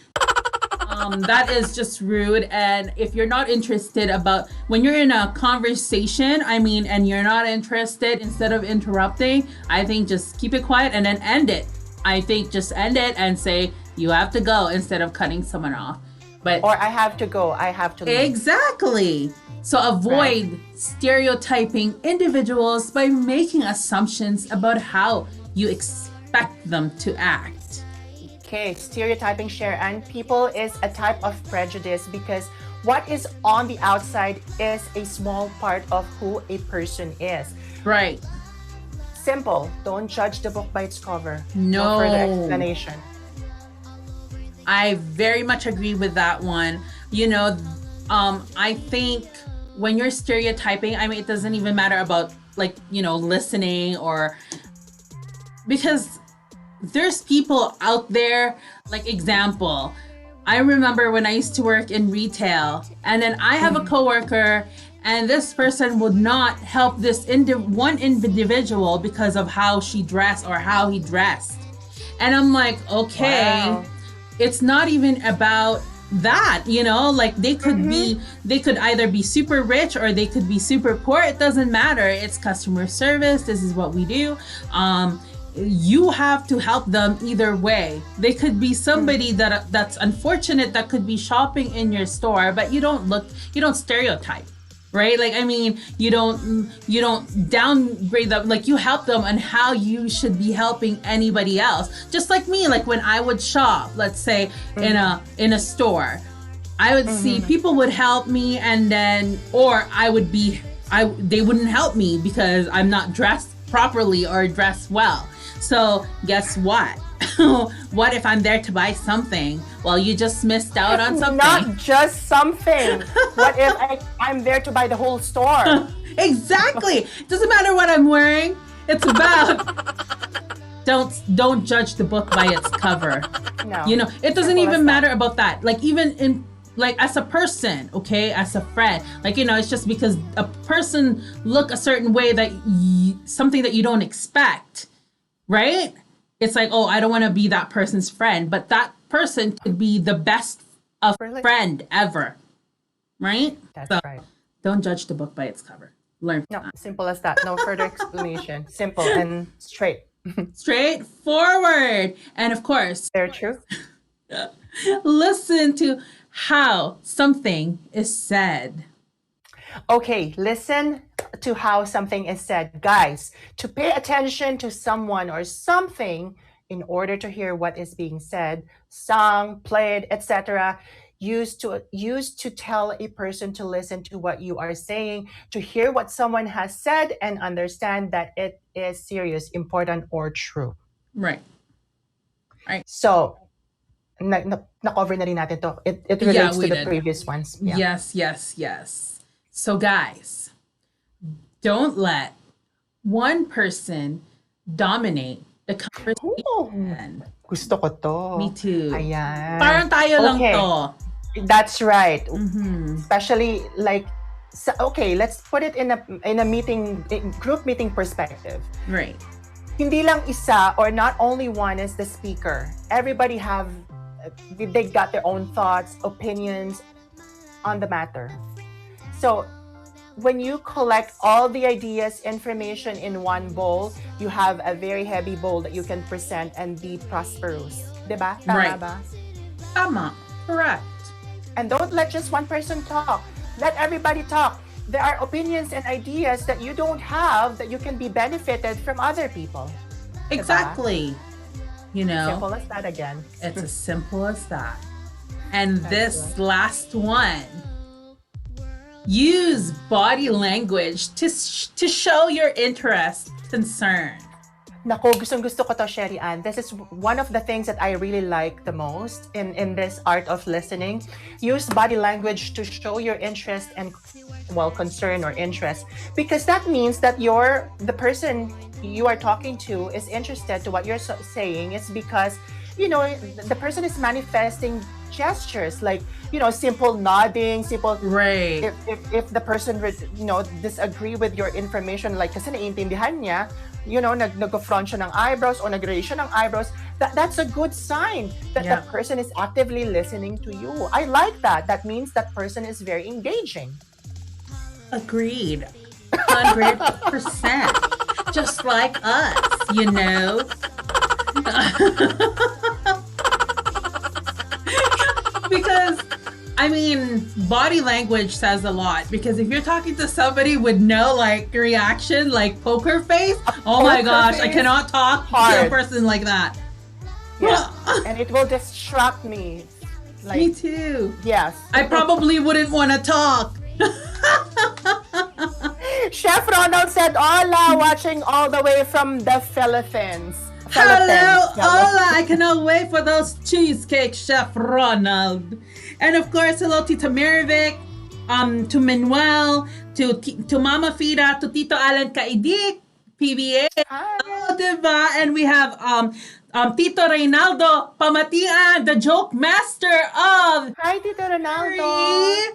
That is just rude. And if you're not interested about when you're in a conversation, I mean, and you're not interested, instead of interrupting, I think just keep it quiet and then end it. I think just end it and say you have to go, instead of cutting someone off. But Or I have to go, I have to leave. exactly. So Right. avoid stereotyping individuals by making assumptions about how you expect them to act. Okay, stereotyping, share, and people is a type of prejudice because what is on the outside is a small part of who a person is. Right. Simple. Don't judge the book by its cover. No. further explanation. I very much agree with that one. I think when you're stereotyping, I mean, it doesn't even matter about, like, listening or because there's people out there, like example, I remember when I used to work in retail, and then I have a coworker, and this person would not help this one individual because of how she dressed or how he dressed. And I'm like, okay, Wow. it's not even about that, you know, like they could they could either be super rich or they could be super poor. It doesn't matter. It's customer service. This is what we do. You have to help them either way. They could be somebody that's unfortunate that could be shopping in your store, but you don't stereotype, right? Like, I mean, you don't downgrade them. Like, you help them on how you should be helping anybody else. Just like me, like when I would shop, let's say in a store, I would see people would help me, and then they wouldn't help me because I'm not dressed properly or dressed well. So guess what? What if I'm there to buy something? Well, you just missed out on something. Not just something. What if I'm there to buy the whole store? Exactly. Doesn't matter what I'm wearing. It's about don't judge the book by its cover. No. You know, it doesn't Simple even as matter that. about that. Like, even in, like, as a person, okay, as a friend, like, you know, it's just because a person look a certain way that something that you don't expect, right? It's like, oh, I don't want to be that person's friend, but that person could be the best of Really? friend ever, right? That's So right. don't judge the book by its cover. Learn from No, that. simple as that. No further explanation. Simple and straight. Straightforward. And of course, Very true. listen to how something is said. Okay, listen to how something is said. Guys, to pay attention to someone or something in order to hear what is being said, sung, played, etc., used to tell a person to listen to what you are saying, to hear what someone has said and understand that it is serious, important, or true. Right. So, na-cover na rin natin to. It relates we to the did. previous ones. Yeah. Yes. So guys, don't let one person dominate the conversation. Gusto ko to. Me too. Ayan. Parang tayo lang Okay. to. That's right. Mhm. Especially like, okay, let's put it in a meeting, group meeting perspective. Right. Hindi lang isa or not only one is the speaker. Everybody they got their own thoughts, opinions on the matter. So when you collect all the ideas, information in one bowl, you have a very heavy bowl that you can present and be prosperous. Diba? Tama Right. ba? Tama. Correct. And don't let just one person talk. Let everybody talk. There are opinions and ideas that you don't have that you can be benefited from other people. Exactly. You know, Simple as that again. it's as simple as that. And That's this last one, use body language to show your interest, concern. Nako, gustong-gusto ko to, Sherry Ann. This is one of the things that I really like the most in this art of listening. Use body language to show your interest and, concern or interest. Because that means that the person you are talking to is interested to what you're saying. It's because, the person is manifesting gestures like, simple nodding, simple... Right. If the person, disagree with your information, like kasi naiintindihan niya, nag-front siya ng eyebrows or nag-raise siya ng eyebrows, that's a good sign that Yeah. that person is actively listening to you. I like that. That means that person is very engaging. Agreed. 100%. Just like us, Because, body language says a lot. Because if you're talking to somebody with no, reaction, like poker face, oh my Poker gosh, I face? cannot talk to a Hard. person like that. Yeah. And it will distract me. Me too. Yes. I probably wouldn't want to talk. Chef Ronald said, "Hola, watching all the way from the Philippines." Hello, hola! I cannot wait for those cheesecake, Chef Ronald. And of course, hello to Tamirvic, to Manuel, to Mama Fida, to Tito Alan Kaidik, PBA. Hi. Oh, diba? And we have Tito Reynaldo Pamatian, the joke master of Hi, Tito Ronaldo.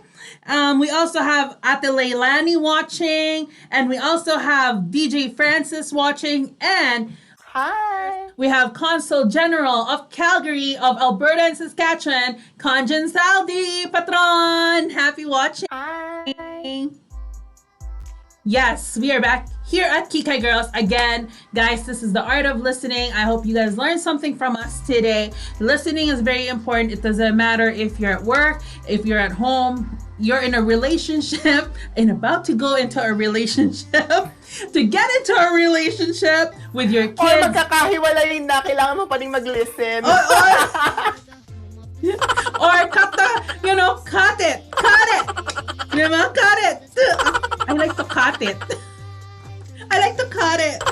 We also have Ate Leilani watching, and we also have DJ Francis watching, and Hi. we have Consul General of Calgary, of Alberta and Saskatchewan, Conjan Saldi, Patron. Happy watching. Hi. Yes, we are back here at Kikay Girls again. Guys, this is the art of listening. I hope you guys learned something from us today. Listening is very important. It doesn't matter if you're at work, if you're at home, you're in a relationship and about to go into a relationship. To get into a relationship with your Or kids. magkakahiwalay na, kailangan mo pa rin mag-listen. Or cut it. Cut it. Cut it. I like to cut it. I like to cut it.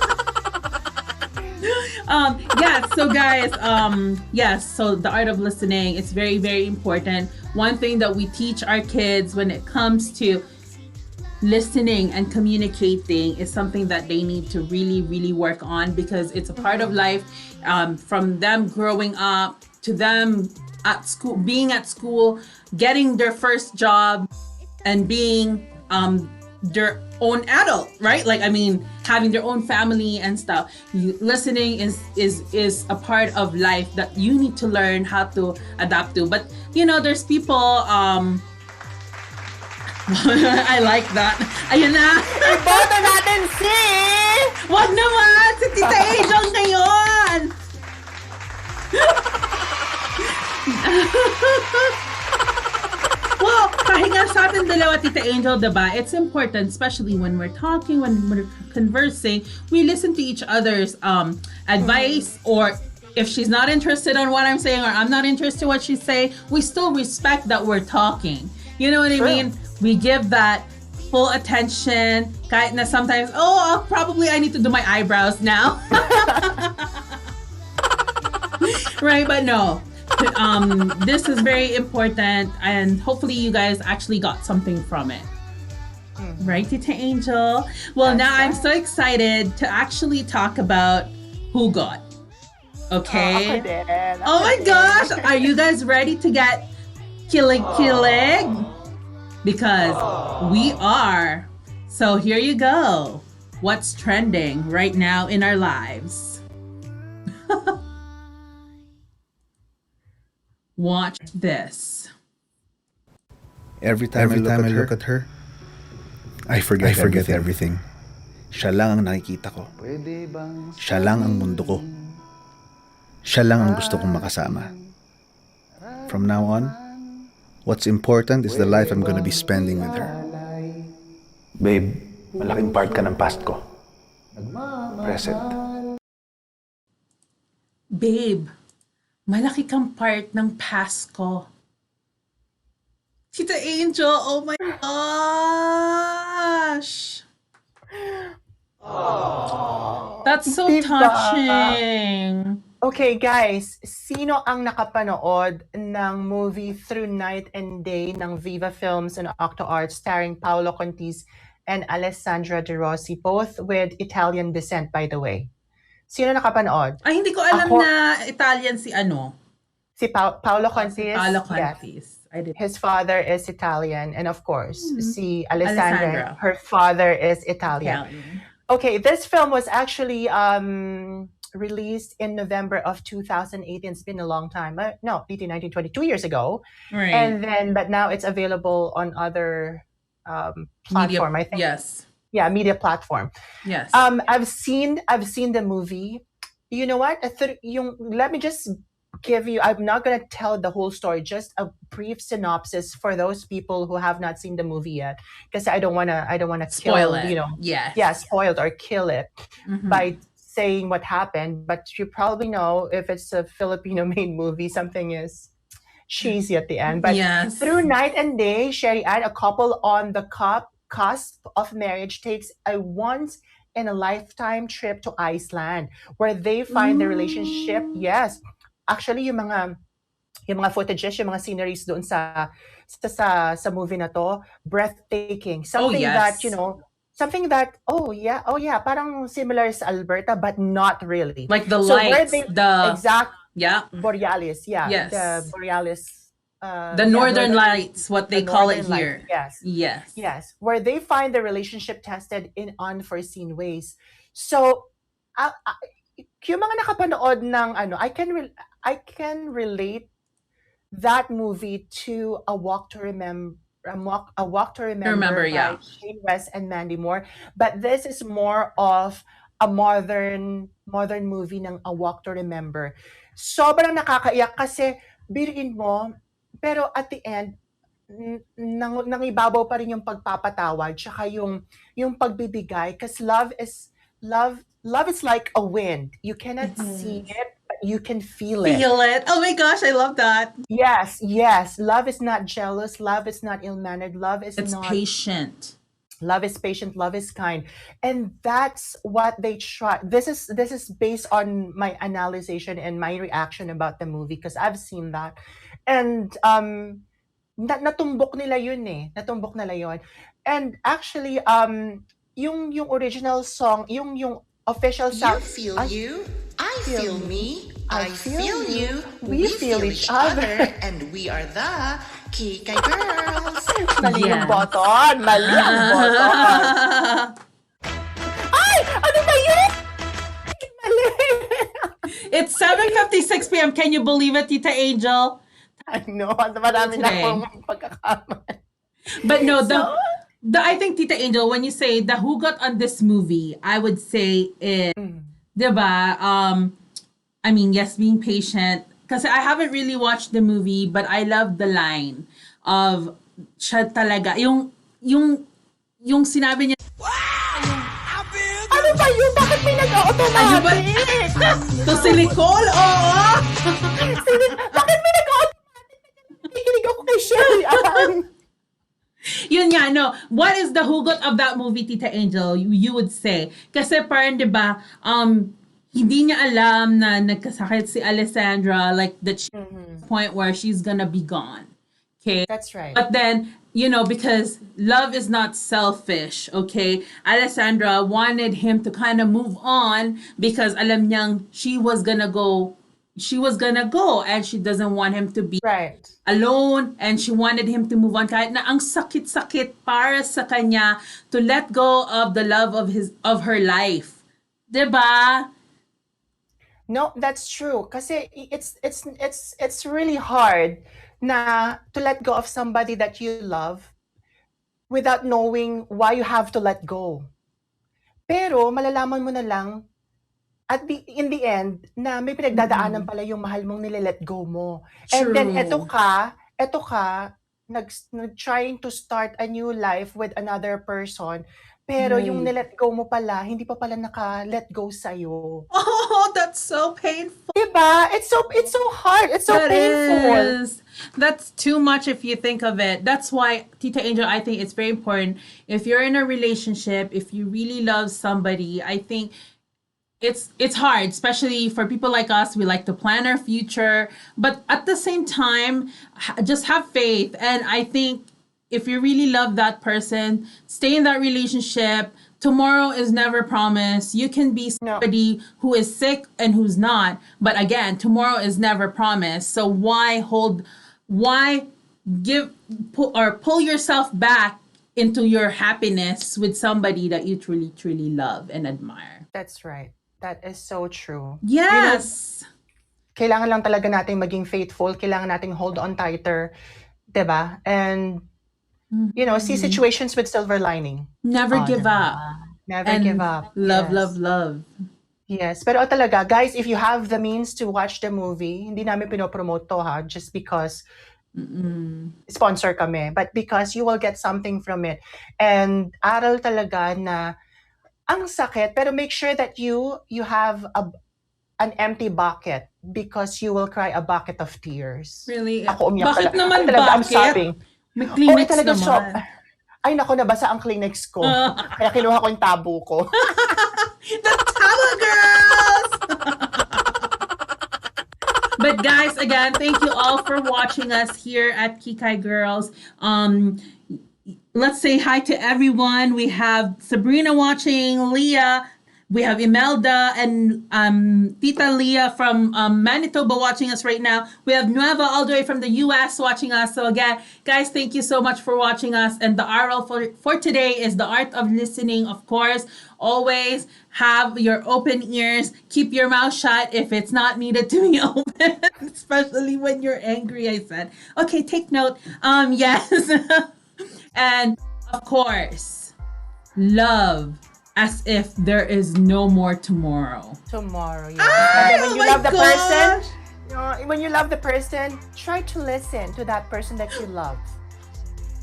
So guys, yes, so the art of listening is very, very important. One thing that we teach our kids when it comes to listening and communicating is something that they need to really, really work on, because it's a part of life. From them growing up to them at school, being at school, getting their first job, and being their own adult, right? Like, I mean, having their own family and stuff. Listening is a part of life that you need to learn how to adapt to. But there's people. I like that. Ayun na. Iboto natin si... Wag naman! Si Tita Angel ngayon! Well, kahit nga sa atin dalawa, Tita Angel, diba? It's important, especially when we're talking, when we're conversing, we listen to each other's advice, or if she's not interested on what I'm saying, or I'm not interested in what she's saying, we still respect that we're talking. You know what I mean? We give that full attention. Kahit na sometimes, I need to do my eyebrows now. Right, but no. This is very important, and hopefully you guys actually got something from it. Right, Tita Angel? Well, now I'm so excited to actually talk about who got. Okay? Oh my gosh! Are you guys ready to get kilig? Because we are. So here you go. What's trending right now in our lives? Watch this. Every time I look at her, I forget everything. Siya lang ang nakikita ko. Siya lang ang mundo ko. Siya lang ang gusto kong makasama. From now on, what's important is the life I'm gonna be spending with her. Babe, malaking part ka ng past ko. Present. Babe, malaki kang part ng past ko. Tita Angel, oh my gosh. That's so touching. Okay, guys, sino ang nakapanood ng movie Through Night and Day ng Viva Films and Octo Arts starring Paolo Contis and Alessandra De Rossi, both with Italian descent, by the way? Sino nakapanood? Ay, hindi ko alam na Italian si ano. Si Paolo Contis? Paolo Contis. Yes. I did. His father is Italian, and of course, si Alessandra, her father is Italian. Okay, this film was actually released in November of 2018. It's been a long time. No, 1920, 2 years ago. Right. And then, but now it's available on other platform, I think. Yes. Yeah, media platform. Yes. I've seen the movie. You know what? Let me just give you. I'm not gonna tell the whole story. Just a brief synopsis for those people who have not seen the movie yet, because I don't wanna spoil kill, it. Yeah, spoil it or kill it by saying what happened. But you probably know, if it's a Filipino-made movie, something is cheesy at the end. But yes. Through Night and Day, Sherry Ann, a couple on the cusp of marriage, takes a once-in-a-lifetime trip to Iceland, where they find the relationship. Yes. Actually, yung mga footages, yung mga sceneries doon sa movie na to, breathtaking. Something that, something that, parang similar sa Alberta, but not really. Like the So where lights, they the exact yeah, Borealis, yes, the Borealis, the northern lights, what they the call it northern lights, here. yes. Yes. Yes, where they find the relationship tested in unforeseen ways. So, yung mga nakapanood ng ano, I can relate that movie to A Walk to Remember. A Walk to Remember by yeah. Shane West and Mandy Moore. But this is more of a modern movie ng A Walk to Remember. Sobrang nakakaiyak kasi biruin mo, pero at the end, nangibabaw pa rin yung pagpapatawad tsaka yung pagbibigay, because love is like a wind. You cannot see it, but you can feel it. Feel it. Oh my gosh, I love that. Yes. Love is not jealous. Love is not ill-mannered. It's patient. Love is patient. Love is kind, and that's what they try. This is based on my analysis and my reaction about the movie, because I've seen that, and natumbok nila yun eh. Natumbok nila yun. And actually, yung original song, yung official sound. You feel you, I feel me, I feel you, we feel each other, and we are the Kikay Girls. Mali yung button. Mali ang button. Ay! Ano ba yun? Mali. It's 7:56 p.m. Can you believe it, Tita Angel? I know. Marami na akong pagkakamali. But no, I think, Tita Angel, when you say the hugot on this movie, I would say is, diba, I mean, yes, being patient. Because I haven't really watched the movie, but I love the line of siya talaga. Yung sinabi niya, Ano ba yun? Bakit may nag-automatic? ano ba? To silicol? Oo! Bakit may nag-automatic? Nakikinig ako kay Sherry. Yun nga, no. What is the hugot of that movie, Tita Angel, you would say? Kasi parang, di ba, hindi niya alam na nagkasakit si Alessandra, like the point where she's gonna be gone. Okay? That's right. But then, because love is not selfish, okay? Alessandra wanted him to kind of move on because alam niyang she was gonna go and she doesn't want him to be Right. alone, and she wanted him to move on kahit na ang sakit-sakit para sa kanya to let go of the love of her life. Diba? No, that's true. Kasi it's really hard na to let go of somebody that you love without knowing why you have to let go. Pero malalaman mo na lang in the end na may pinagdadaanan pala yung mahal mong nile-let go mo. And then eto ka trying to start a new life with another person. Pero yung nilet go mo pala, hindi pa pala naka-let go sa'yo. Oh, that's so painful. Diba? It's so hard. It's so painful. That's too much if you think of it. That's why, Tita Angel, I think it's very important. If you're in a relationship, if you really love somebody, I think it's hard, especially for people like us. We like to plan our future, but at the same time, just have faith. And I think if you really love that person, stay in that relationship. Tomorrow is never promised. You can be somebody who is sick and who's not. But again, tomorrow is never promised. So why pull yourself back into your happiness with somebody that you truly, truly love and admire? That's right. That is so true. Yes. Kailangan lang talaga nating maging faithful. Kailangan nating hold on tighter. Diba? And see situations with silver lining. Never give up. Never give up. Love. Yes. Pero talaga, guys, if you have the means to watch the movie, hindi namin pinopromote to just because sponsor kami, but because you will get something from it. And aral talaga na ang sakit, pero make sure that you have an empty bucket because you will cry a bucket of tears. Really? Ako umiyak Bakit talaga. naman Talaga, I'm bucket? sobbing. May Kleenex talaga naman. Ay, naku, nabasa ang Kleenex ko. Kaya kinuha ko yung tabo ko. The Tala Girls! But guys, again, thank you all for watching us here at Kikay Girls. let's say hi to everyone. We have Sabrina watching, Leah. We have Imelda and Tita Leah from Manitoba watching us right now. We have Nueva all the way from the US watching us. So again, guys, thank you so much for watching us. And the RL for today is the art of listening, of course. Always have your open ears. Keep your mouth shut if it's not needed to be open, especially when you're angry, I said. Okay, take note. Yes. And of course, love as if there is no more tomorrow. Tomorrow, yeah. And then when you love the person, when you love the person, try to listen to that person that you love.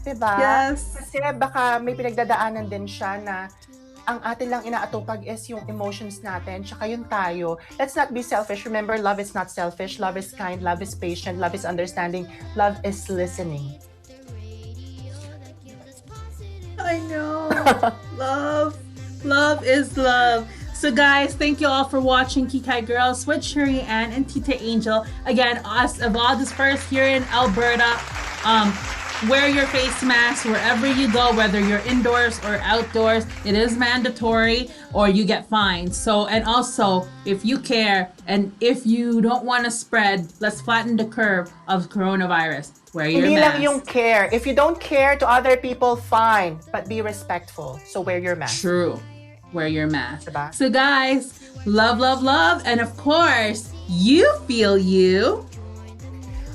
Diba? Yes. Kasi baka may pinagdadaanan din siya na ang atin lang inaatupag is yung emotions natin, tsaka yung tayo. Let's not be selfish. Remember, love is not selfish. Love is kind. Love is patient. Love is understanding. Love is listening. I know. Love is love. So guys, thank you all for watching Kikay Girls with Sherry Ann and Tita Angel. Again, us of August 1st here in Alberta. Wear your face mask wherever you go, whether you're indoors or outdoors. It is mandatory or you get fined. So, and also, if you care and if you don't want to spread, let's flatten the curve of coronavirus. Wear your Hindi mask. lang yung care. If you don't care to other people, fine. But be respectful. So wear your mask. True. Wear your mask. Diba? So guys, love, love, love. And of course, you feel you.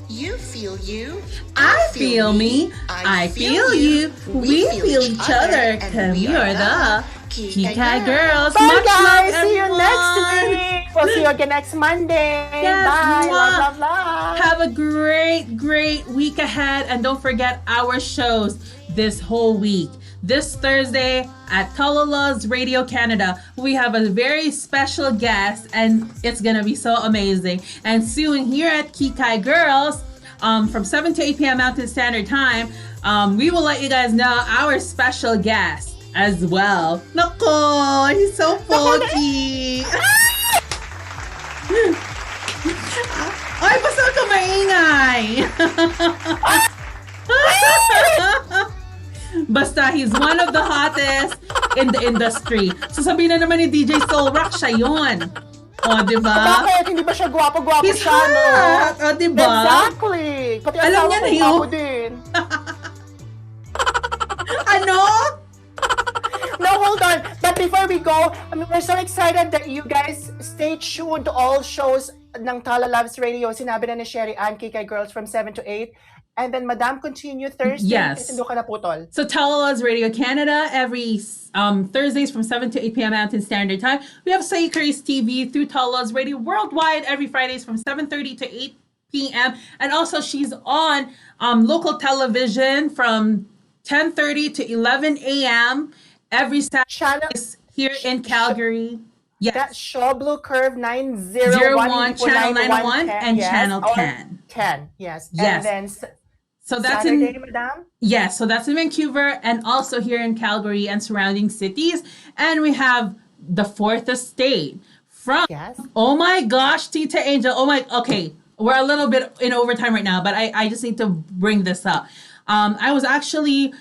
You feel you. I feel me. I feel you. We feel each other. And we are the Kikay Girls. Bye, Much guys. love, See you next everyone. week. We'll see you again next Monday. Yes, Bye. mwah. Love, love, love. Have a great week ahead. And don't forget our shows this whole week. This Thursday at TalaLuvzRadio Canada, we have a very special guest and it's going to be so amazing. And soon here at Kikay Girls, from 7 to 8 p.m. Mountain Standard Time, we will let you guys know our special guest as well. Nako, he's so foggy. Ay, basta ka maingay. Basta, he's one of the hottest in the industry. So sabihin na naman ni DJ Soul Rock, siya yun. O, diba? Bakit? Hindi ba siya gwapo-gwapo He's siya, no? hot. O, diba? Exactly. Pati Alam asawa niya ko na yun. gwapo din. Ano? No, hold on. But before we go, we're so excited that you guys stay tuned to all shows ng TalaLuvzRadio. Sinabi na ni Sherry Ann, Kikay Girls from 7 to 8. And then, Madam, continue Thursday. Yes. Kasi doon ka naputol. So TalaLuvzRadio Canada every Thursdays from 7 to 8 p.m. Mountain Standard Time. We have Kikay TV through TalaLuvzRadio Worldwide every Fridays from 7:30 to 8 p.m. And also she's on local television from 10:30 to 11 a.m. every Saturday here in Calgary. Yes. That show Blue Curve 901, Channel 901 and yes, Channel or 10. 10, yes. Yes. And then So that's Saturday, in Madam? Yes, so that's in Vancouver and also here in Calgary and surrounding cities. And we have the Fourth Estate from Yes. Oh my gosh, Tita Angel. Okay. We're a little bit in overtime right now, but I just need to bring this up. I was actually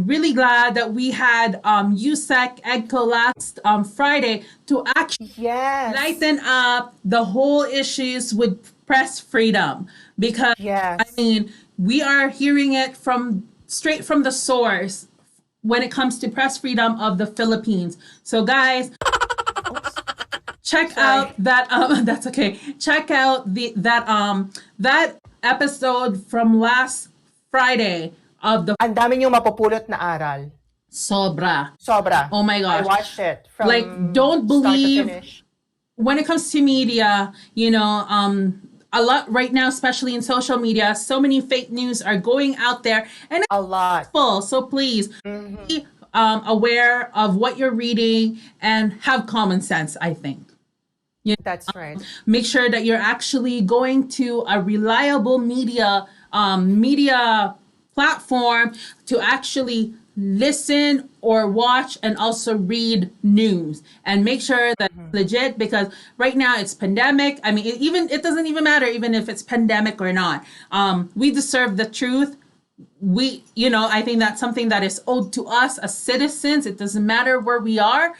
really glad that we had USEC EDCO last Friday to actually Yes. lighten up the whole issues with press freedom because Yes. I mean we are hearing it straight from the source when it comes to press freedom of the Philippines. So guys, check out that that's okay. Check out that episode from last Friday of the Ang dami niyong mapupulot na aral. Sobra. Sobra. Oh my gosh. I watched it from don't start to believe finish. when it comes to media, a lot right now, especially in social media, so many fake news are going out there and A lot. full. So please be aware of what you're reading and have common sense, I think. That's right. Make sure that you're actually going to a reliable media platform to actually listen or watch and also read news and make sure that it's legit because right now it's pandemic. I mean, it doesn't even matter even if it's pandemic or not. We deserve the truth. I think that's something that is owed to us as citizens. It doesn't matter where we are.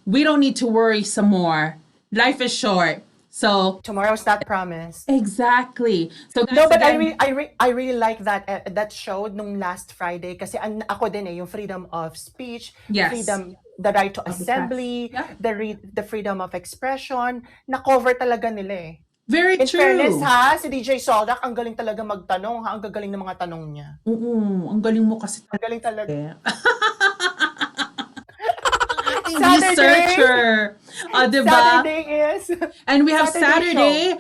We don't need to worry some more. Life is short. So Tomorrow's not promised. exactly. So guys, No, but again, I really like that show nung last Friday kasi ako din yung freedom of speech, Yes. freedom, the right to assembly, Yeah. the freedom of expression, na-cover talaga nila eh. very In true. fairness ha, si DJ Soldak, ang galing talaga magtanong ha, ang gagaling ng mga tanong niya. Oo, ang galing mo kasi. Ang galing talaga. Researcher. Diba? Saturday is... And we have Saturday Saturday,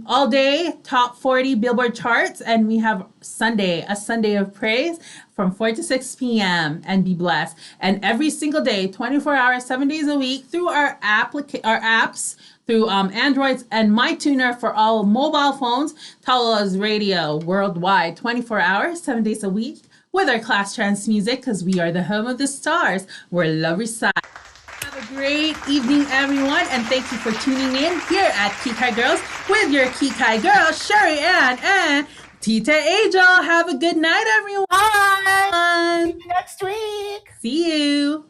all day, top 40 Billboard charts. And we have Sunday, a Sunday of praise from 4 to 6 p.m. And be blessed. And every single day, 24 hours, 7 days a week, through our apps, through Androids and MyTuner for all mobile phones, TalaLuvzRadio Worldwide, 24 hours, 7 days a week, with our class trance music, because we are the home of the stars, where love resides. Have a great evening, everyone, and thank you for tuning in here at Kikay Girls with your Kikay Girls, Sherry Ann and Tita Angel. Have a good night, everyone. Bye! See you next week! See you.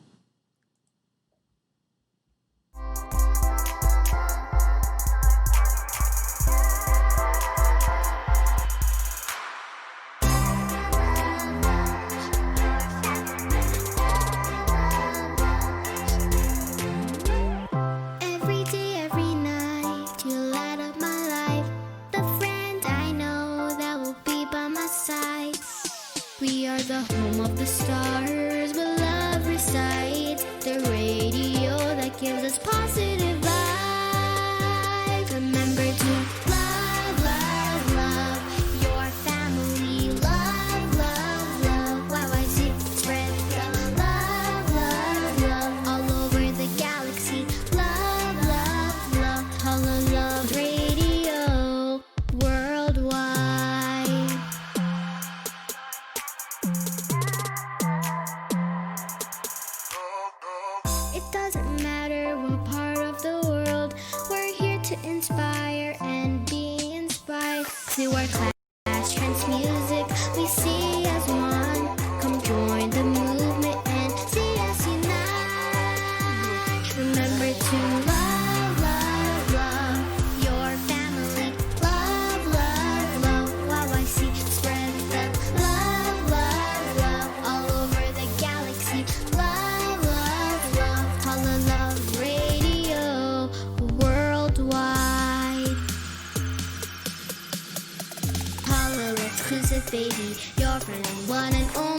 Every day, every night, you light up my life. The friend I know that will be by my side. We are the home of the stars, where love resides. The radio that gives us positive vibes. Remember to love, love, love your family. Love, love, love. Wow, I see spread the love, love, love all over the galaxy. Love, love, love. TalaLuvzRadio Worldwide. It doesn't matter what part of the world, we're here to inspire and be inspired. To our class trance music, we see as one. Come join the movement and see us unite. Remember to love, love, love your family. Love, love, love. Wow, I see spread the love, love, love all over the galaxy. Love, love, love. TalaLuvzRadio Worldwide. TalaLuvzRadio, baby, your friend and one and only.